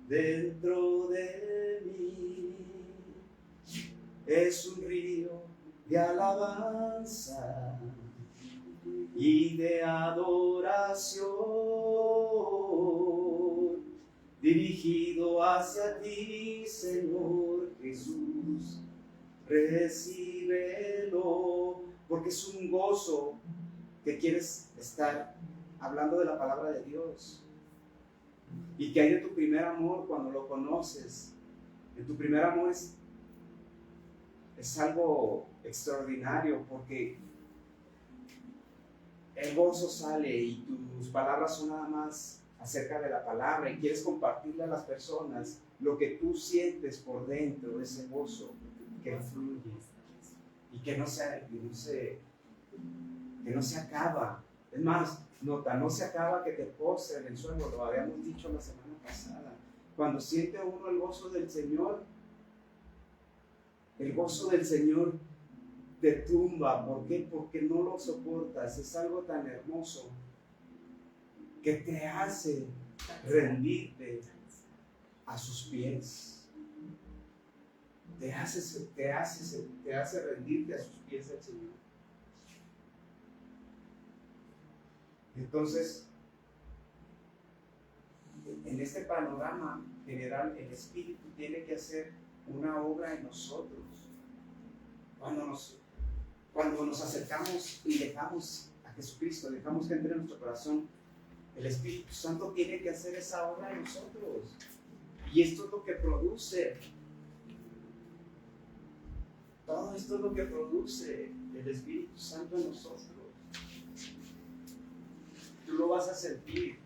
dentro de mí. Es un río de alabanza y de adoración, dirigido hacia ti, Señor Jesús. Recíbelo, porque es un gozo que quieres estar hablando de la palabra de Dios. Y que hay de tu primer amor cuando lo conoces. En tu primer amor es algo extraordinario, porque el gozo sale y tus palabras son nada más acerca de la palabra y quieres compartirle a las personas lo que tú sientes por dentro, ese gozo que fluye y que no se acaba. Es más, no se acaba que te postre en el suelo, lo habíamos dicho la semana pasada. Cuando siente uno el gozo del Señor te tumba. ¿Por qué? Porque no lo soportas. Es algo tan hermoso que te hace rendirte a sus pies. te hace rendirte a sus pies del Señor. Entonces, en este panorama general, el Espíritu tiene que hacer una obra en nosotros. Cuando nos acercamos y dejamos a Jesucristo, dejamos que entre en nuestro corazón, el Espíritu Santo tiene que hacer esa obra en nosotros. Y esto es lo que produce. Todo esto es lo que produce el Espíritu Santo en nosotros. Tú lo vas a sentir.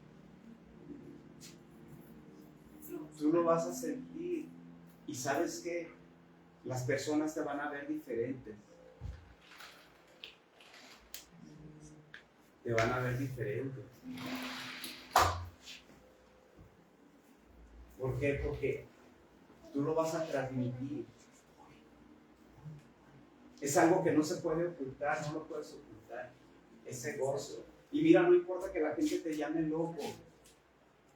Tú lo vas a sentir. Y sabes que las personas te van a ver diferentes. Te van a ver diferentes. ¿Por qué? Porque tú lo vas a transmitir. Es algo que no se puede ocultar, no lo puedes ocultar. Ese gozo. Y mira, no importa que la gente te llame loco.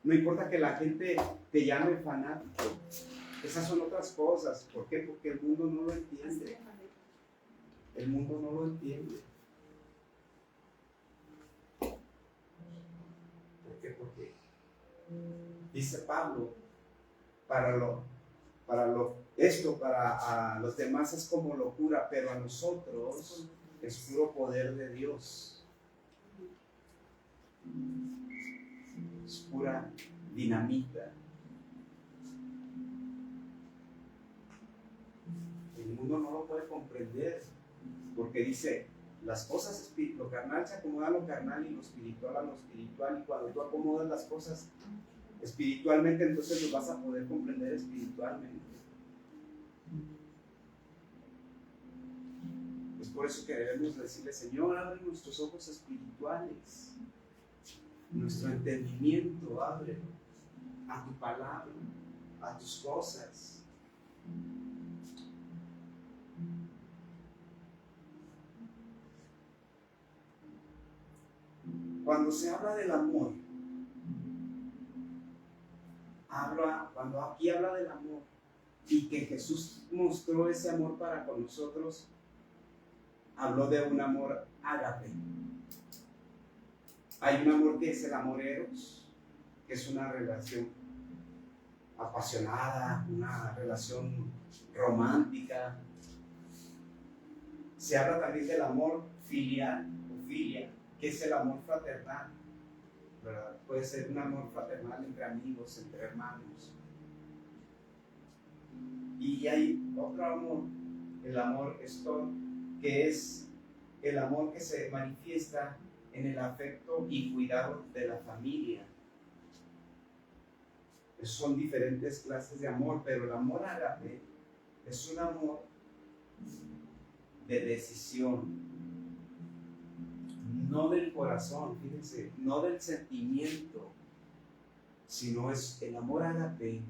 No importa que la gente te llame fanático. Esas son otras cosas. ¿Por qué? Porque el mundo no lo entiende. El mundo no lo entiende. ¿Por qué? Porque dice Pablo, para los demás es como locura, pero a nosotros es puro poder de Dios. Es pura dinamita. El mundo no lo puede comprender, porque dice, las cosas, lo carnal se acomoda a lo carnal y lo espiritual a lo espiritual, y cuando tú acomodas las cosas espiritualmente, entonces lo vas a poder comprender espiritualmente. Es por eso que debemos decirle, Señor, abre nuestros ojos espirituales, nuestro entendimiento, ábrelo a tu palabra, a tus cosas. Cuando se habla del amor, cuando aquí habla del amor y que Jesús mostró ese amor para con nosotros, habló de un amor ágape. Hay un amor que es el amor eros, que es una relación apasionada, una relación romántica. Se habla también del amor filial o filia, que es el amor fraternal, ¿verdad? Puede ser un amor fraternal entre amigos, entre hermanos. Y hay otro amor, el amor estor, que es el amor que se manifiesta en el afecto y cuidado de la familia. Son diferentes clases de amor, pero el amor ágape es un amor de decisión, no del corazón, fíjense, no del sentimiento, sino es el amor ágape,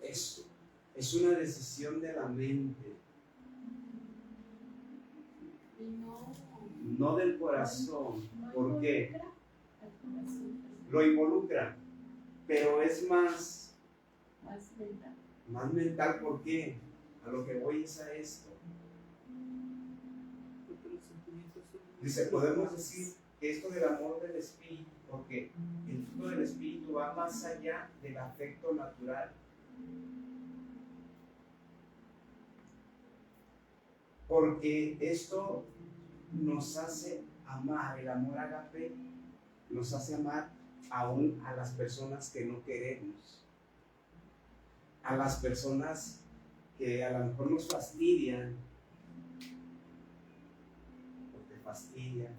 es una decisión de la mente, no del corazón. ¿Por qué? Lo involucra, pero es más mental. ¿Por qué? A lo que voy es a esto. Dice, podemos decir que esto del amor del Espíritu, porque el fruto del Espíritu va más allá del afecto natural. Porque esto nos hace amar, el amor ágape nos hace amar aún a las personas que no queremos, a las personas que a lo mejor nos fastidian, porque fastidian,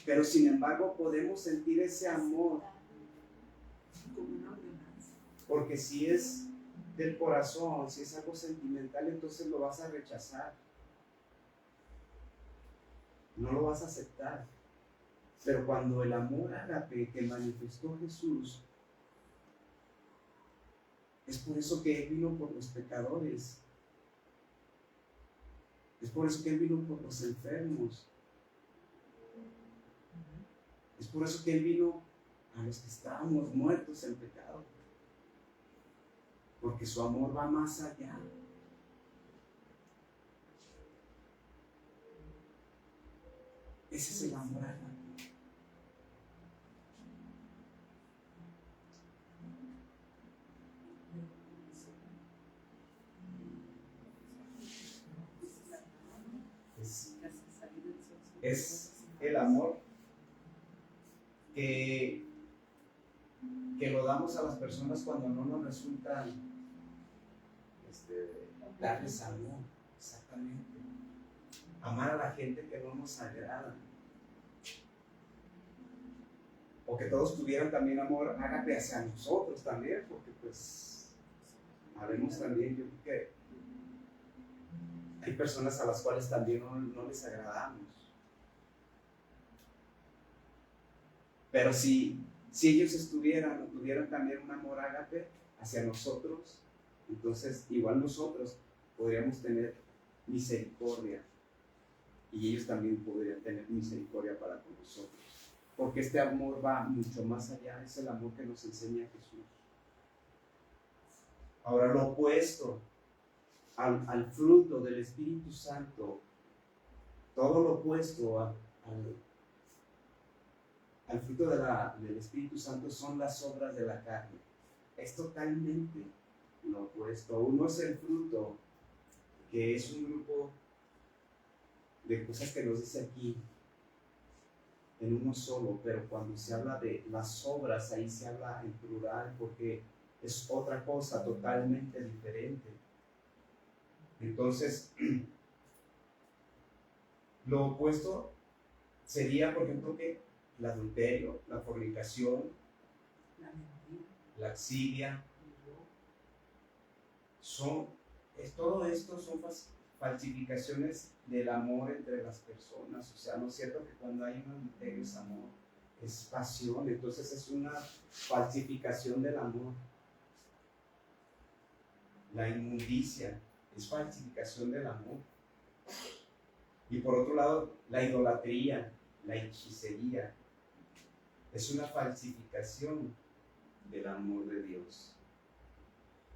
pero sin embargo podemos sentir ese amor, porque si es del corazón, si es algo sentimental, entonces lo vas a rechazar, no lo vas a aceptar. Pero cuando el amor ágape que manifestó Jesús, es por eso que Él vino por los pecadores, es por eso que Él vino por los enfermos, es por eso que Él vino a los que estábamos muertos en pecado. porque su amor va más allá. Ese es el amor ágape. Es el amor que lo damos a las personas cuando no nos resulta darles amor, exactamente. Amar a la gente que no nos agrada. O que todos tuvieran también amor ágape hacia nosotros también, porque pues habemos también, yo creo que hay personas a las cuales también no les agradamos. Pero si ellos tuvieran también un amor ágape hacia nosotros, entonces igual nosotros podríamos tener misericordia y ellos también podrían tener misericordia para con nosotros. Porque este amor va mucho más allá, es el amor que nos enseña Jesús. Ahora, lo opuesto al fruto del Espíritu Santo, todo lo opuesto al fruto del Espíritu Santo son las obras de la carne. Es totalmente lo opuesto. Uno es el fruto, que es un grupo de cosas que nos dice aquí en uno solo, pero cuando se habla de las obras, ahí se habla en plural, porque es otra cosa totalmente diferente. Entonces, lo opuesto sería, por ejemplo, que el adulterio, la fornicación, la laxidia, todo esto son falsificaciones del amor entre las personas. O sea, no es cierto que cuando hay un adulterio es amor, es pasión, entonces es una falsificación del amor. La inmundicia es falsificación del amor. Y por otro lado, la idolatría, la hechicería, es una falsificación del amor de Dios.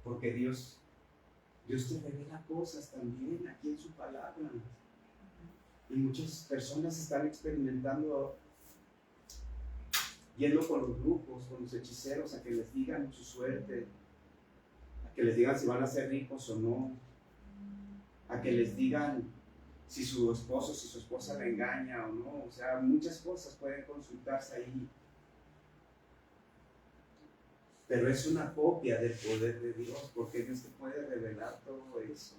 Porque Dios te revela cosas también aquí en su palabra. Y muchas personas están experimentando, yendo con los brujos, con los hechiceros, a que les digan su suerte, a que les digan si van a ser ricos o no, a que les digan si su esposo, si su esposa le engaña o no. O sea, muchas cosas pueden consultarse ahí. Pero es una copia del poder de Dios, porque Dios te puede revelar todo eso.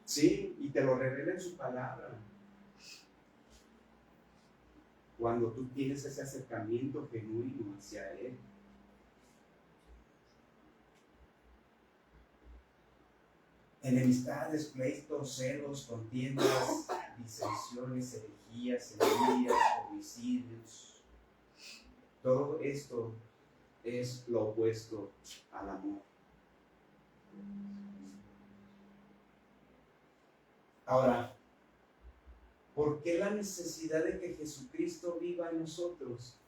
Sí, y te lo revela en su palabra. Cuando tú tienes ese acercamiento genuino hacia Él. Enemistades, pleitos, celos, contiendas, disensiones, herejías, envidias, homicidios. Todo esto es lo opuesto al amor. Ahora, ¿por qué la necesidad de que Jesucristo viva en nosotros?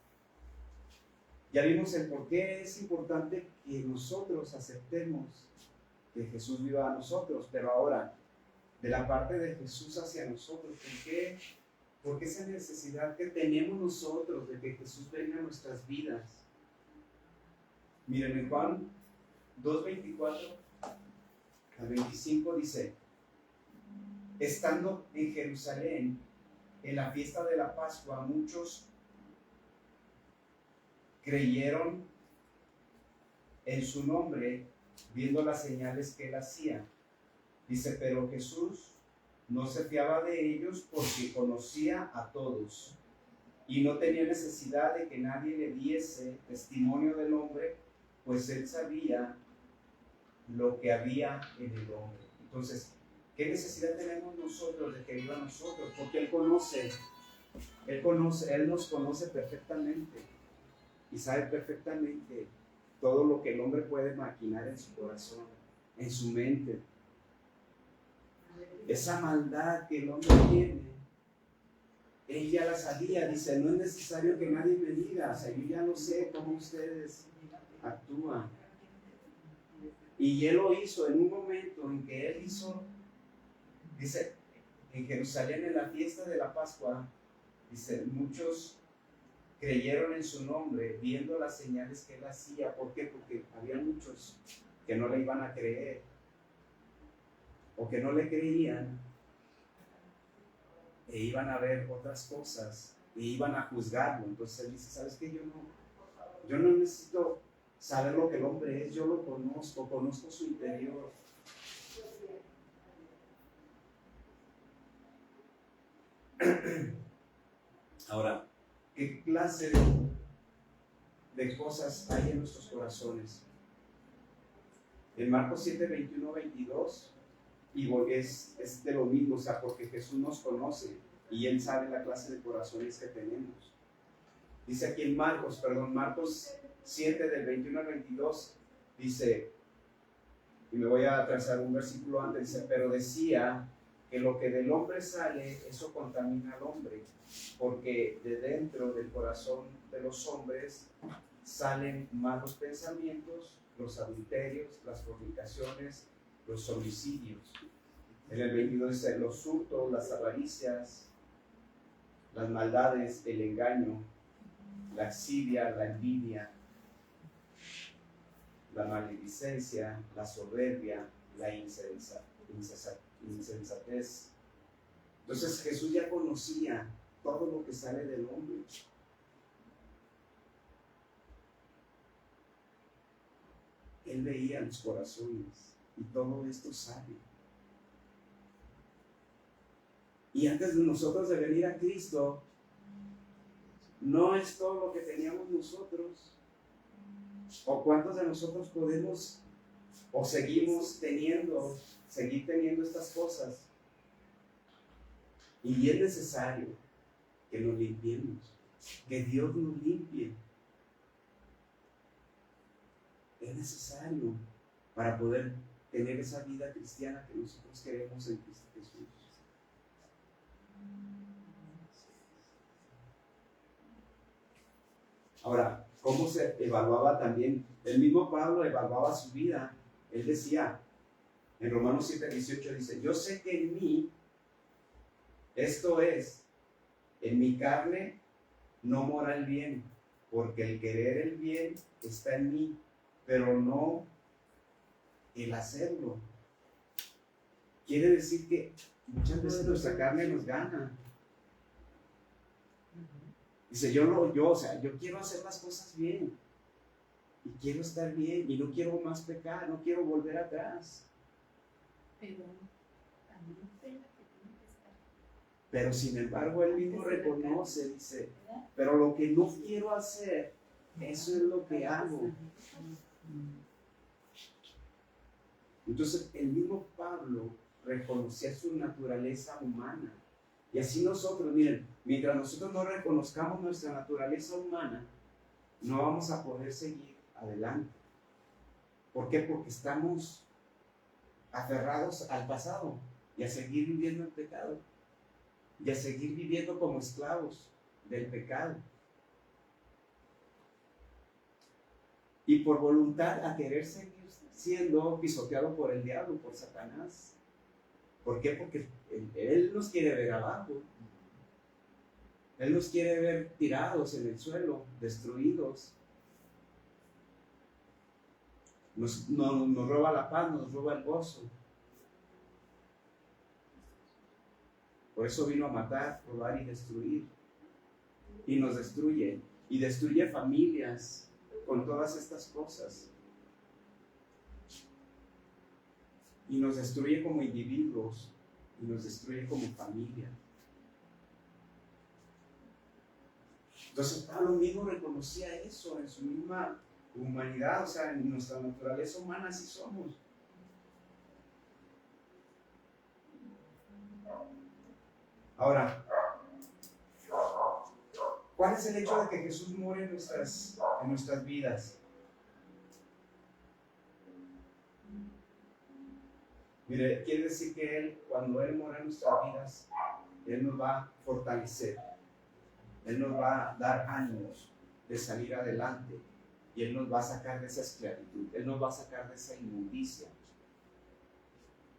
Ya vimos el por qué es importante que nosotros aceptemos que Jesús viva a nosotros, pero ahora, de la parte de Jesús hacia nosotros, ¿por qué esa necesidad que tenemos nosotros de que Jesús venga a nuestras vidas? Miren, en Juan 2:24 al 25 dice: estando en Jerusalén, en la fiesta de la Pascua, muchos creyeron en su nombre, viendo las señales que él hacía. Dice, pero Jesús no se fiaba de ellos porque conocía a todos y no tenía necesidad de que nadie le diese testimonio del hombre, pues él sabía lo que había en el hombre. Entonces, ¿qué necesidad tenemos nosotros de que viva nosotros? Porque Él nos conoce perfectamente y sabe perfectamente todo lo que el hombre puede maquinar en su corazón, en su mente. Esa maldad que el hombre tiene, Él ya la sabía. Dice, no es necesario que nadie me diga, o sea, yo ya no sé cómo ustedes actúan. Y Él lo hizo en un momento en que Él hizo, dice, en Jerusalén en la fiesta de la Pascua, dice, muchos creyeron en su nombre viendo las señales que Él hacía. ¿Por qué? Porque había muchos que no le iban a creer o que no le creían e iban a ver otras cosas e iban a juzgarlo. Entonces Él dice, ¿sabes qué? Yo no necesito saber lo que el hombre es, yo lo conozco su interior. Ahora, ¿qué clase de cosas hay en nuestros corazones? En Marcos 7, 21, 22, y es de lo mismo, o sea, porque Jesús nos conoce y Él sabe la clase de corazones que tenemos. Dice aquí en Marcos 7, del 21 al 22, dice, y me voy a trazar un versículo antes, dice, pero decía que lo que del hombre sale, eso contamina al hombre, porque de dentro del corazón de los hombres salen malos pensamientos, los adulterios, las fornicaciones, los homicidios. En el 22 dice, los hurtos, las avaricias, las maldades, el engaño, la lascivia, la envidia, la maledicencia, la soberbia, la insensatez. Entonces Jesús ya conocía todo lo que sale del hombre. Él veía los corazones y todo esto sale. Y antes de nosotros de venir a Cristo, no es todo lo que teníamos nosotros. ¿O cuántos de nosotros podemos o seguir teniendo estas cosas? Y es necesario que nos limpiemos, que Dios nos limpie. Es necesario para poder tener esa vida cristiana que nosotros queremos en Cristo Jesús. Ahora, ¿cómo se evaluaba también? El mismo Pablo evaluaba su vida. Él decía, en Romanos 7, 18, dice, yo sé que en mí, esto es, en mi carne no mora el bien, porque el querer el bien está en mí, pero no el hacerlo. Quiere decir que muchas veces nuestra carne nos gana. Dice, yo quiero hacer las cosas bien y quiero estar bien y no quiero más pecar, no quiero volver atrás. Pero sin embargo él mismo reconoce, dice, pero lo que no quiero hacer, eso es lo que hago. Entonces el mismo Pablo reconocía su naturaleza humana. Y así nosotros, miren, mientras nosotros no reconozcamos nuestra naturaleza humana, no vamos a poder seguir adelante. ¿Por qué? Porque estamos aferrados al pasado y a seguir viviendo en pecado y a seguir viviendo como esclavos del pecado. Y por voluntad a querer seguir siendo pisoteado por el diablo, por Satanás. ¿Por qué? Porque Él nos quiere ver abajo. Él nos quiere ver tirados en el suelo, destruidos. Nos roba la paz, nos roba el gozo. Por eso vino a matar, robar y destruir. Y nos destruye. Y destruye familias con todas estas cosas. Y nos destruye como individuos, y nos destruye como familia. Entonces Pablo mismo reconocía eso en su misma humanidad, o sea, en nuestra naturaleza humana así somos. Ahora, ¿cuál es el hecho de que Jesús muere en nuestras vidas? Mire, quiere decir que Él, cuando Él mora en nuestras vidas, Él nos va a fortalecer. Él nos va a dar ánimos de salir adelante. Y Él nos va a sacar de esa esclavitud, Él nos va a sacar de esa inmundicia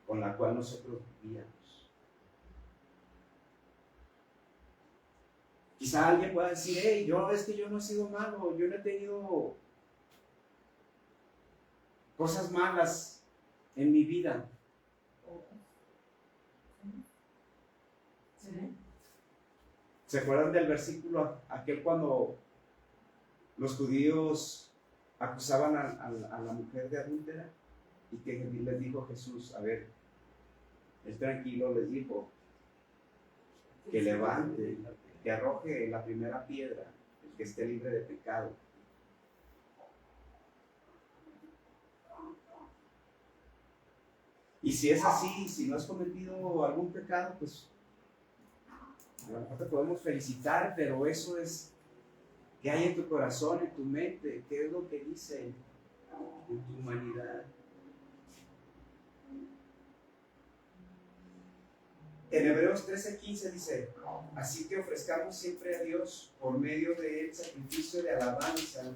con la cual nosotros vivíamos. Quizá alguien pueda decir, hey, es que yo no he sido malo, yo no he tenido cosas malas en mi vida. ¿Se acuerdan del versículo aquel cuando los judíos acusaban a la mujer de adúltera? Y que les dijo Jesús, a ver, él tranquilo les dijo, que levante, que arroje la primera piedra, el que esté libre de pecado. Y si es así, si no has cometido algún pecado, pues a lo mejor te podemos felicitar, pero eso es qué hay en tu corazón, en tu mente, qué es lo que dice en tu humanidad. En Hebreos 13:15 dice, así que ofrezcamos siempre a Dios por medio de él sacrificio de alabanza,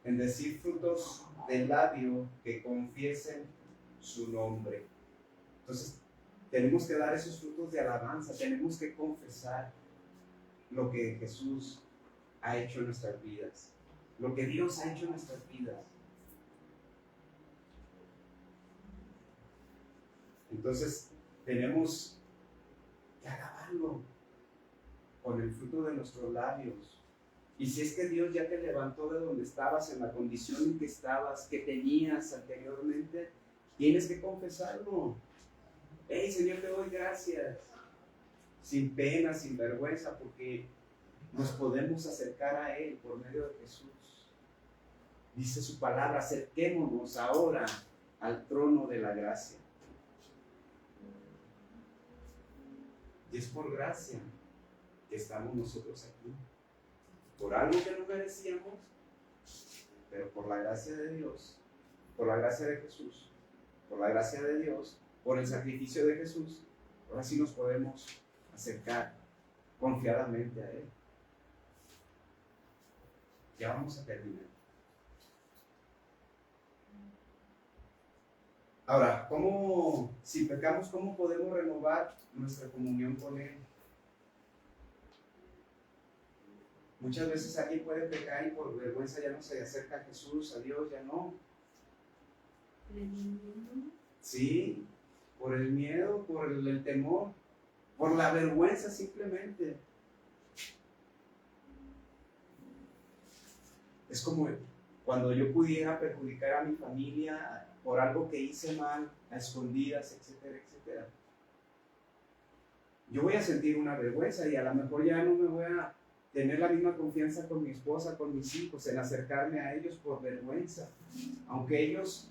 en decir frutos del labio que confiesen su nombre. Entonces, tenemos que dar esos frutos de alabanza, tenemos que confesar lo que Jesús ha hecho en nuestras vidas, lo que Dios ha hecho en nuestras vidas. Entonces, tenemos que alabarlo con el fruto de nuestros labios. Y si es que Dios ya te levantó de donde estabas, en la condición en que estabas, que tenías anteriormente, tienes que confesarlo. Hey, Señor, te doy gracias. Sin pena, sin vergüenza, porque nos podemos acercar a Él por medio de Jesús. Dice su palabra, acerquémonos ahora al trono de la gracia. Y es por gracia que estamos nosotros aquí. Por algo que no merecíamos, pero por la gracia de Dios, por la gracia de Jesús, por la gracia de Dios, por el sacrificio de Jesús, ahora sí nos podemos acercar confiadamente a Él. Ya vamos a terminar. Ahora, si pecamos, ¿cómo podemos renovar nuestra comunión con Él? Muchas veces alguien puede pecar y por vergüenza ya no se acerca a Jesús, a Dios, ya no. Sí, por el miedo, por el temor, por la vergüenza simplemente. Es como cuando yo pudiera perjudicar a mi familia por algo que hice mal, a escondidas, etcétera, etcétera. Yo voy a sentir una vergüenza y a lo mejor ya no me voy a tener la misma confianza con mi esposa, con mis hijos, en acercarme a ellos por vergüenza, aunque ellos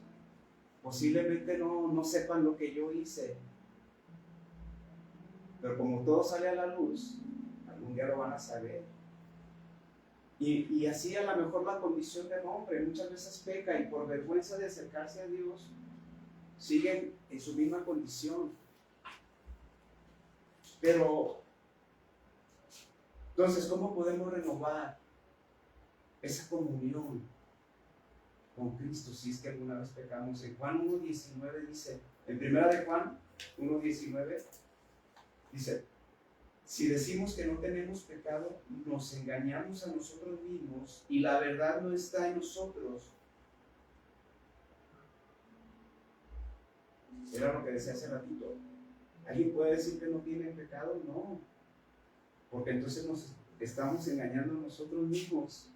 posiblemente no sepan lo que yo hice, pero como todo sale a la luz, algún día lo van a saber. Y así a lo mejor la condición del hombre muchas veces peca y por vergüenza de acercarse a Dios siguen en su misma condición. Pero entonces, ¿cómo podemos renovar esa comunión con Cristo si es que alguna vez pecamos? En Juan 1:19 dice, en primera de Juan 1:19 dice, si decimos que no tenemos pecado, nos engañamos a nosotros mismos y la verdad no está en nosotros. Era lo que decía hace ratito. ¿Alguien puede decir que no tiene pecado? No. Porque entonces nos estamos engañando a nosotros mismos.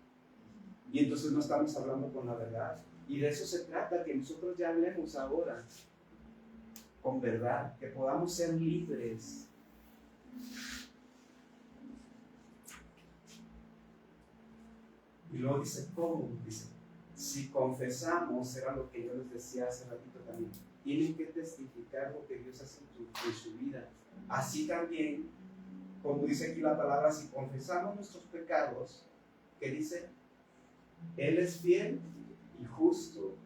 Y entonces no estamos hablando con la verdad. Y de eso se trata, que nosotros ya hablemos ahora con verdad, que podamos ser libres. Y luego dice, ¿cómo? Dice, si confesamos, era lo que yo les decía hace ratito también, tienen que testificar lo que Dios hace en su vida. Así también, como dice aquí la palabra, si confesamos nuestros pecados, ¿qué dice? Él es fiel y justo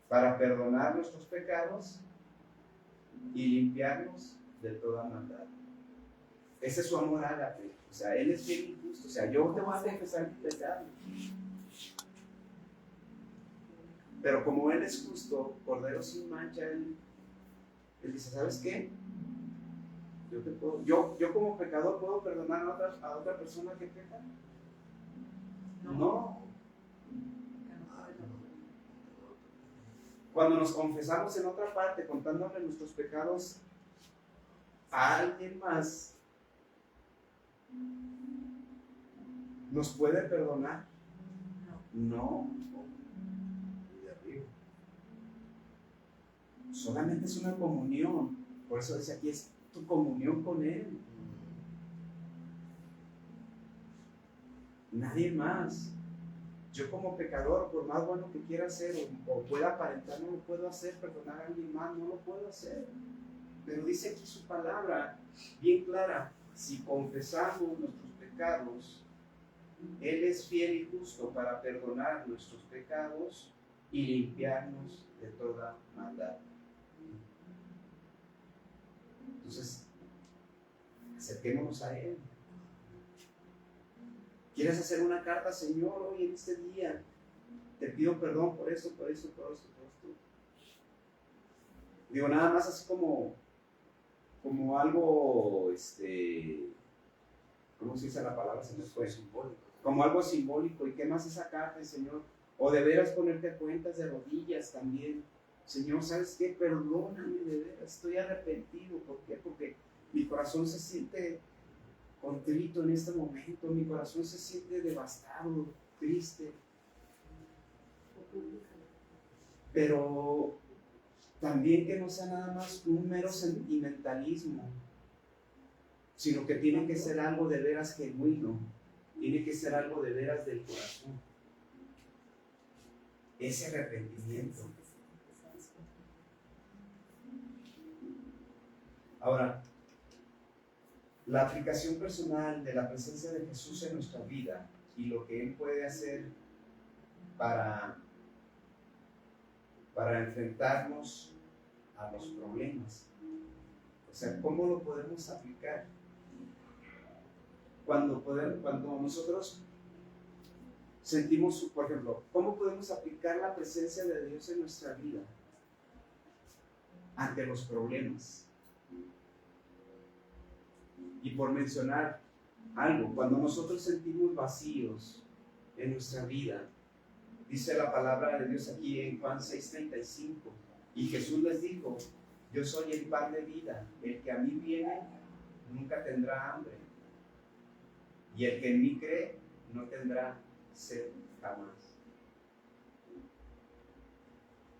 para perdonar nuestros pecados y limpiarnos de toda maldad. Ese es su amor ágape. O sea, Él es fiel y justo. O sea, yo te voy a confesar mi pecado. Pero como Él es justo, Cordero sin mancha, Él dice, ¿sabes qué? Yo como pecador puedo perdonar a otra persona que peca. No. Cuando nos confesamos en otra parte, contándole nuestros pecados a alguien más, ¿nos puede perdonar? No. Solamente es una comunión. Por eso dice aquí, es tu comunión con Él. Nadie más. Yo como pecador, por más bueno que quiera hacer o pueda aparentar, no lo puedo hacer. Perdonar a alguien más, no lo puedo hacer. Pero dice aquí su palabra bien clara: si confesamos nuestros pecados, Él es fiel y justo para perdonar nuestros pecados y limpiarnos de toda maldad. Entonces, acerquémonos a Él. ¿Quieres hacer una carta, Señor, hoy en este día? Te pido perdón por esto, por esto, por esto, por esto. Digo, nada más así como algo, ¿cómo se dice la palabra? Se me fue. Simbólico. Como algo simbólico. ¿Y qué más esa carta, Señor? O de veras ponerte a cuentas de rodillas también. Señor, ¿sabes qué? Perdóname, de veras, estoy arrepentido. ¿Por qué? Porque mi corazón se siente contrito en este momento, mi corazón se siente devastado, triste. Pero también que no sea nada más un mero sentimentalismo, sino que tiene que ser algo de veras genuino, tiene que ser algo de veras del corazón. Ese arrepentimiento. Ahora, la aplicación personal de la presencia de Jesús en nuestra vida y lo que Él puede hacer para enfrentarnos a los problemas. O sea, ¿cómo lo podemos aplicar? Cuando nosotros sentimos, por ejemplo, ¿cómo podemos aplicar la presencia de Dios en nuestra vida ante los problemas? Y por mencionar algo, cuando nosotros sentimos vacíos en nuestra vida, dice la palabra de Dios aquí en Juan 6:35, y Jesús les dijo: yo soy el pan de vida, el que a mí viene nunca tendrá hambre, y el que en mí cree no tendrá sed jamás.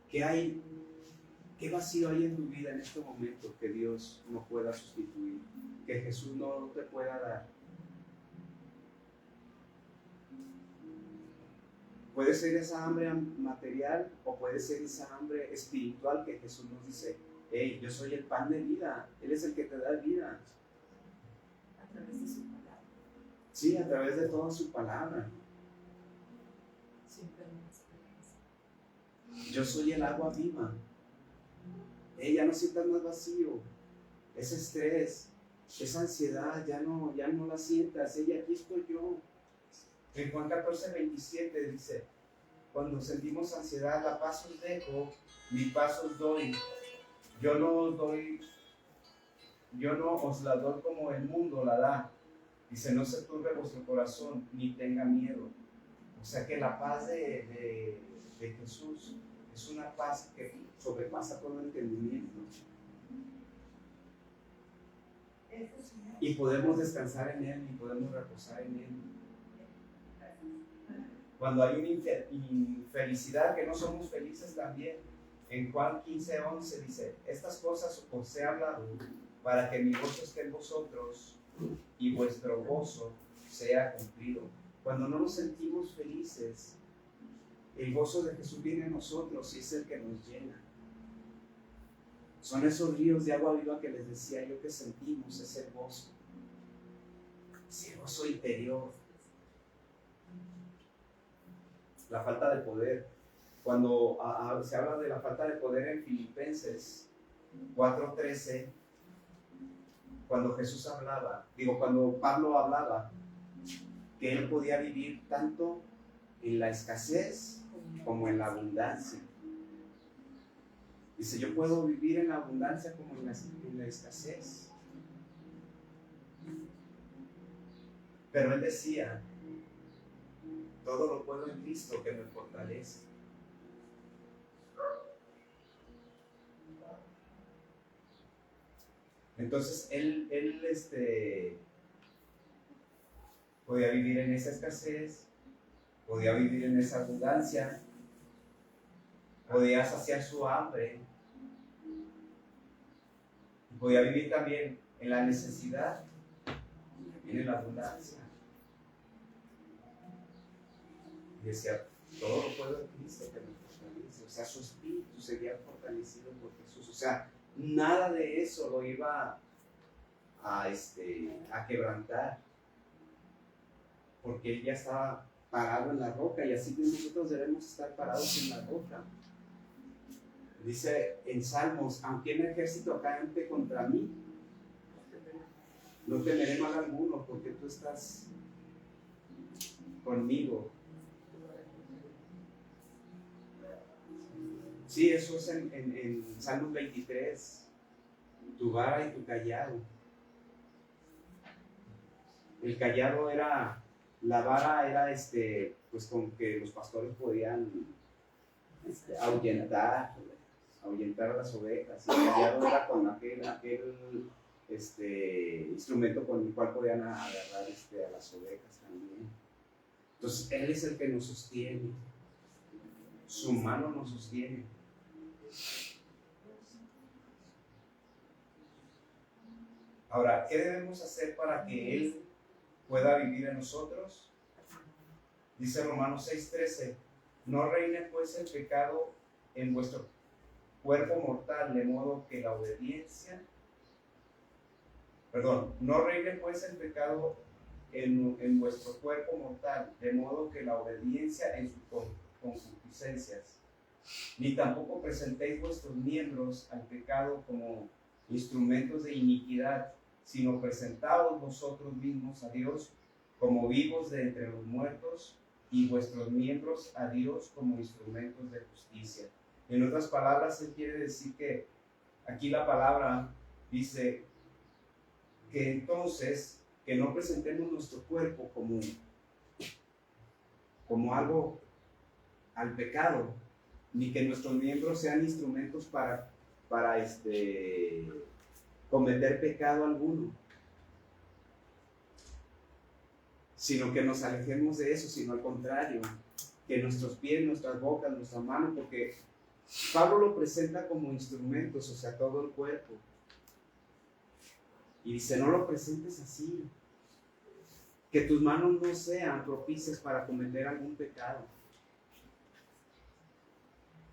¿Qué vacío hay en tu vida en este momento que Dios no pueda sustituir, que Jesús no te pueda dar? Puede ser esa hambre material o puede ser esa hambre espiritual que Jesús nos dice: hey, yo soy el pan de vida, Él es el que te da vida. A través de su palabra. Sí, a través de toda su palabra. Siempre más. Yo soy el agua viva. Hey, ya no sientas más vacío, ese estrés, esa ansiedad, ya no la sientas. Hey, aquí estoy yo. En Juan 14:27 dice: cuando sentimos ansiedad, la paz os dejo, mi paz os doy. Yo no os la doy como el mundo la da. Dice: no se turbe vuestro corazón, ni tenga miedo. O sea que la paz de Jesús es una paz que sobrepasa todo entendimiento. Y podemos descansar en Él y podemos reposar en Él. Cuando hay una infelicidad, que no somos felices también, en Juan 15:11 dice: estas cosas os he hablado para que mi gozo esté en vosotros y vuestro gozo sea cumplido. Cuando no nos sentimos felices, el gozo de Jesús viene a nosotros y es el que nos llena. Son esos ríos de agua viva que les decía yo que sentimos, ese gozo interior. La falta de poder. Cuando se habla de la falta de poder en Filipenses 4:13, cuando Jesús hablaba, cuando Pablo hablaba, que él podía vivir tanto en la escasez como en la abundancia. Dice, yo puedo vivir en la abundancia como en la escasez. Pero él decía, todo lo puedo en Cristo que me fortalece. Entonces él podía vivir en esa escasez, podía vivir en esa abundancia, podía saciar su hambre, podía vivir también en la necesidad, también en la abundancia. Y decía, todo lo puedo en Cristo que me fortalece. O sea, su espíritu seguía fortalecido por Jesús. O sea, nada de eso lo iba a quebrantar, porque él ya estaba parado en la roca, y así que nosotros debemos estar parados en la roca. Dice en Salmos, aunque un ejército acampe contra mí, no temeré mal alguno, porque tú estás conmigo. Sí, eso es en Salmos 23, tu vara y tu callado. El callado era, la vara era pues con que los pastores podían ahuyentar a las ovejas. Y el callado era con aquel instrumento con el cual podían agarrar a las ovejas también. Entonces él es el que nos sostiene, su mano nos sostiene. Ahora, ¿qué debemos hacer para que él pueda vivir en nosotros? Dice Romanos 6:13, no reine pues el pecado en vuestro cuerpo mortal, de modo que la obediencia, no reine pues el pecado en vuestro cuerpo mortal, de modo que la obediencia en sus concupiscencias, ni tampoco presentéis vuestros miembros al pecado como instrumentos de iniquidad, sino presentaos vosotros mismos a Dios como vivos de entre los muertos, y vuestros miembros a Dios como instrumentos de justicia. En otras palabras, él quiere decir que aquí la palabra dice que entonces, que no presentemos nuestro cuerpo como algo al pecado, ni que nuestros miembros sean instrumentos para cometer pecado alguno, sino que nos alejemos de eso, sino al contrario, que nuestros pies, nuestras bocas, nuestra mano, porque Pablo lo presenta como instrumentos, o sea, todo el cuerpo. Y dice, no lo presentes así, que tus manos no sean propicias para cometer algún pecado.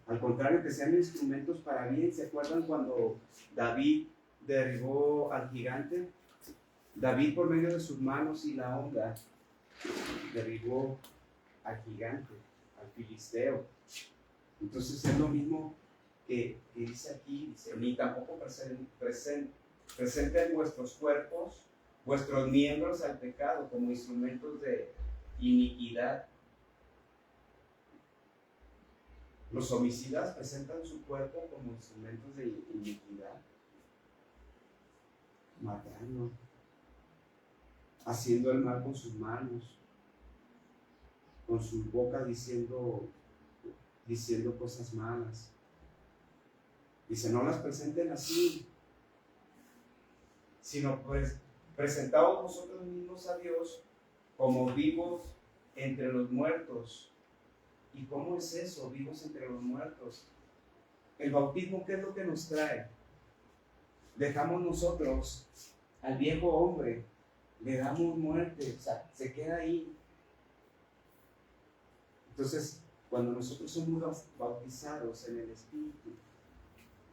Al contrario, que sean instrumentos para bien. ¿Se acuerdan cuando David derribó al gigante? David, por medio de sus manos y la onda, derribó al gigante, al filisteo. Entonces es lo mismo que dice aquí, dice, ni tampoco presenten vuestros cuerpos, vuestros miembros al pecado como instrumentos de iniquidad. Los homicidas presentan su cuerpo como instrumentos de iniquidad, matando, haciendo el mal con sus manos, con sus bocas diciendo cosas malas. Dice, no las presenten así, sino pues presentaos vosotros mismos a Dios como vivos entre los muertos. ¿Y cómo es eso, vivos entre los muertos? El bautismo, ¿qué es lo que nos trae? Dejamos nosotros al viejo hombre, le damos muerte, o sea, se queda ahí. Entonces, cuando nosotros somos bautizados en el Espíritu,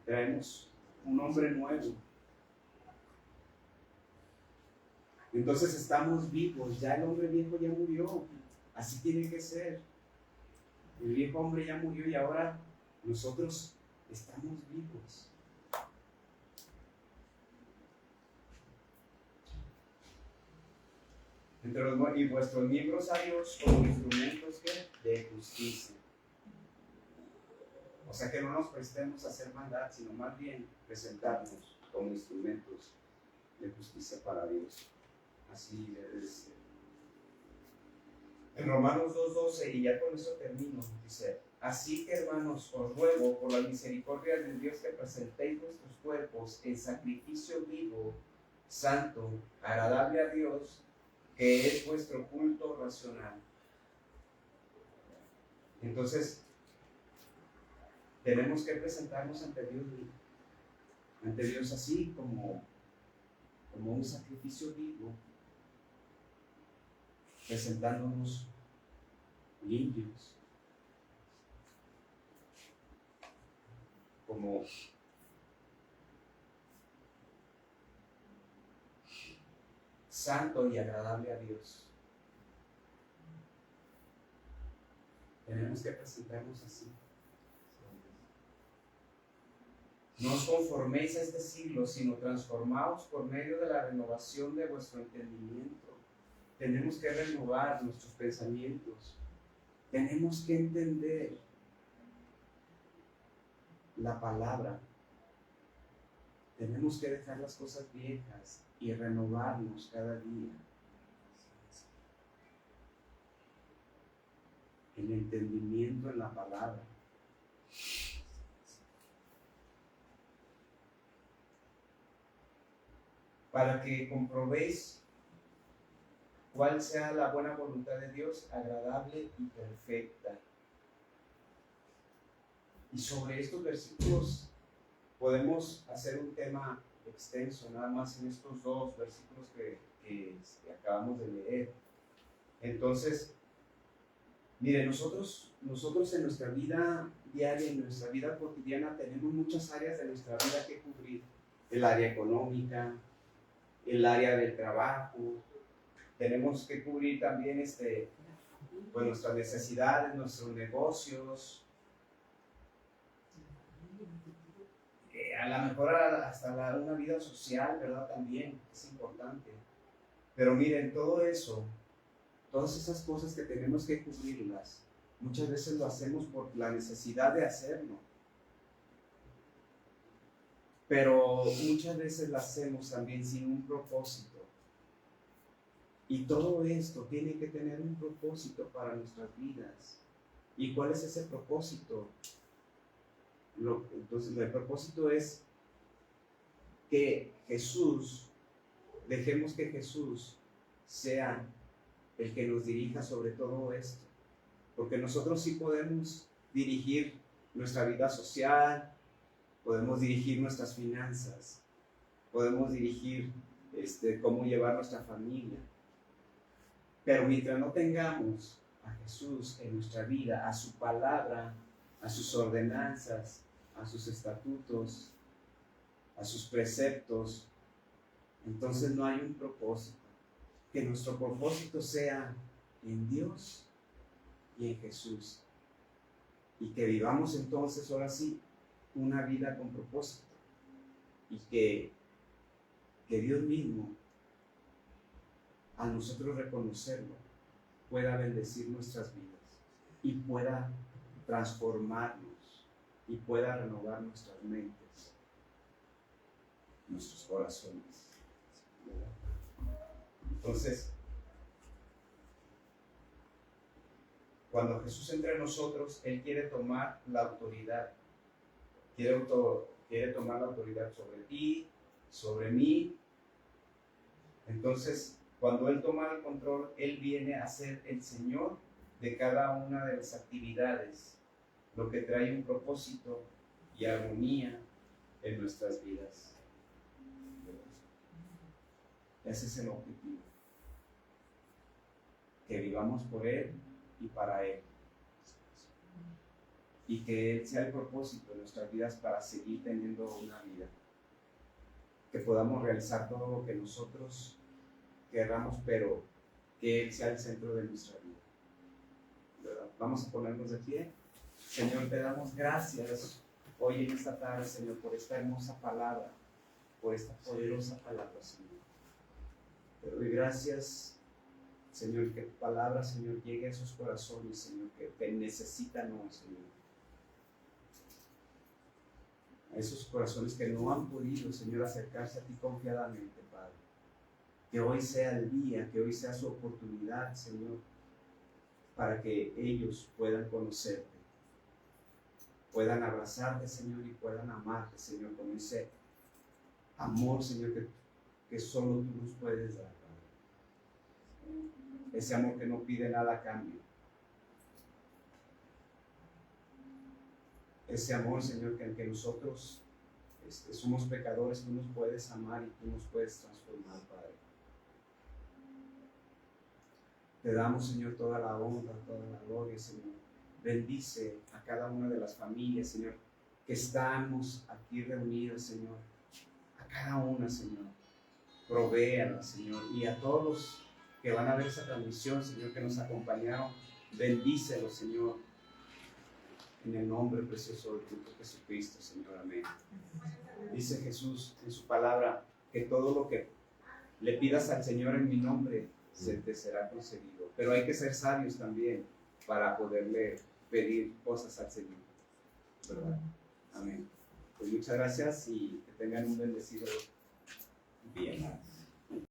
traemos un hombre nuevo. Entonces estamos vivos, ya el hombre viejo ya murió, así tiene que ser. El viejo hombre ya murió y ahora nosotros estamos vivos. y vuestros miembros a Dios como instrumentos de justicia. O sea, que no nos prestemos a hacer maldad, sino más bien presentarnos como instrumentos de justicia para Dios. Así debe de ser. En Romanos 2:12, y ya con eso termino, dice: así que, hermanos, os ruego por la misericordia de Dios que presentéis vuestros cuerpos en sacrificio vivo, santo, agradable a Dios, que es vuestro culto racional. Entonces, tenemos que presentarnos ante Dios así como un sacrificio vivo, presentándonos limpios, como santo y agradable a Dios. Tenemos que presentarnos así. No os conforméis a este siglo, sino transformaos por medio de la renovación de vuestro entendimiento. Tenemos que renovar nuestros pensamientos. Tenemos que entender la palabra. Tenemos que dejar las cosas viejas y renovarnos cada día. El entendimiento en la palabra. Para que comprobéis cuál sea la buena voluntad de Dios, agradable y perfecta. Y sobre estos versículos podemos hacer un tema extenso, nada más en estos 2 versículos que acabamos de leer. Entonces, mire, nosotros en nuestra vida diaria, en nuestra vida cotidiana, tenemos muchas áreas de nuestra vida que cubrir. El área económica, el área del trabajo. Tenemos que cubrir también pues, nuestras necesidades, nuestros negocios. A lo mejor hasta una vida social, ¿verdad? También es importante. Pero miren, todo eso, todas esas cosas que tenemos que cubrirlas, muchas veces lo hacemos por la necesidad de hacerlo. Pero muchas veces lo hacemos también sin un propósito. Y todo esto tiene que tener un propósito para nuestras vidas. ¿Y cuál es ese propósito? Entonces, el propósito es que dejemos que Jesús sea el que nos dirija sobre todo esto. Porque nosotros sí podemos dirigir nuestra vida social, podemos dirigir nuestras finanzas, podemos dirigir cómo llevar nuestra familia. Pero mientras no tengamos a Jesús en nuestra vida, a su palabra, a sus ordenanzas, a sus estatutos, a sus preceptos, entonces no hay un propósito. Que nuestro propósito sea en Dios y en Jesús. Y que vivamos entonces, ahora sí, una vida con propósito. Y que Dios mismo, a nosotros reconocerlo, pueda bendecir nuestras vidas y pueda transformarnos y pueda renovar nuestras mentes, nuestros corazones. Entonces, cuando Jesús entra en nosotros, Él quiere tomar la autoridad. Quiere tomar la autoridad sobre ti, sobre mí. Entonces, cuando Él toma el control, Él viene a ser el Señor de cada una de las actividades, lo que trae un propósito y armonía en nuestras vidas. Ese es el objetivo. Que vivamos por Él y para Él. Y que Él sea el propósito de nuestras vidas para seguir teniendo una vida. Que podamos realizar todo lo que nosotros querramos, pero que Él sea el centro de nuestra vida. ¿Verdad? Vamos a ponernos de pie. Señor, te damos gracias hoy en esta tarde, Señor, por esta hermosa palabra, por esta poderosa palabra, Señor. Te doy gracias Señor, que tu palabra, Señor, llegue a esos corazones, Señor, que te necesitan hoy, Señor. A esos corazones que no han podido, Señor, acercarse a ti confiadamente, Padre. Que hoy sea el día, que hoy sea su oportunidad, Señor, para que ellos puedan conocerte, puedan abrazarte, Señor, y puedan amarte, Señor, con ese amor, Señor, que solo tú nos puedes dar, Padre. Ese amor que no pide nada a cambio. Ese amor, Señor, que aunque nosotros somos pecadores, tú nos puedes amar y tú nos puedes transformar, Padre. Te damos, Señor, toda la honra, toda la gloria, Señor. Bendice a cada una de las familias, Señor, que estamos aquí reunidas, Señor. A cada una, Señor. Provéala, Señor. Y a todos los que van a ver esa transmisión, Señor, que nos acompañaron, bendícelos, Señor. En el nombre precioso de tu Hijo Jesucristo, Señor. Amén. Dice Jesús en su palabra que todo lo que le pidas al Señor en mi nombre se te será concedido. Pero hay que ser sabios también para poderle pedir cosas al Señor, ¿verdad? Amén. Pues muchas gracias y que tengan un bendecido día.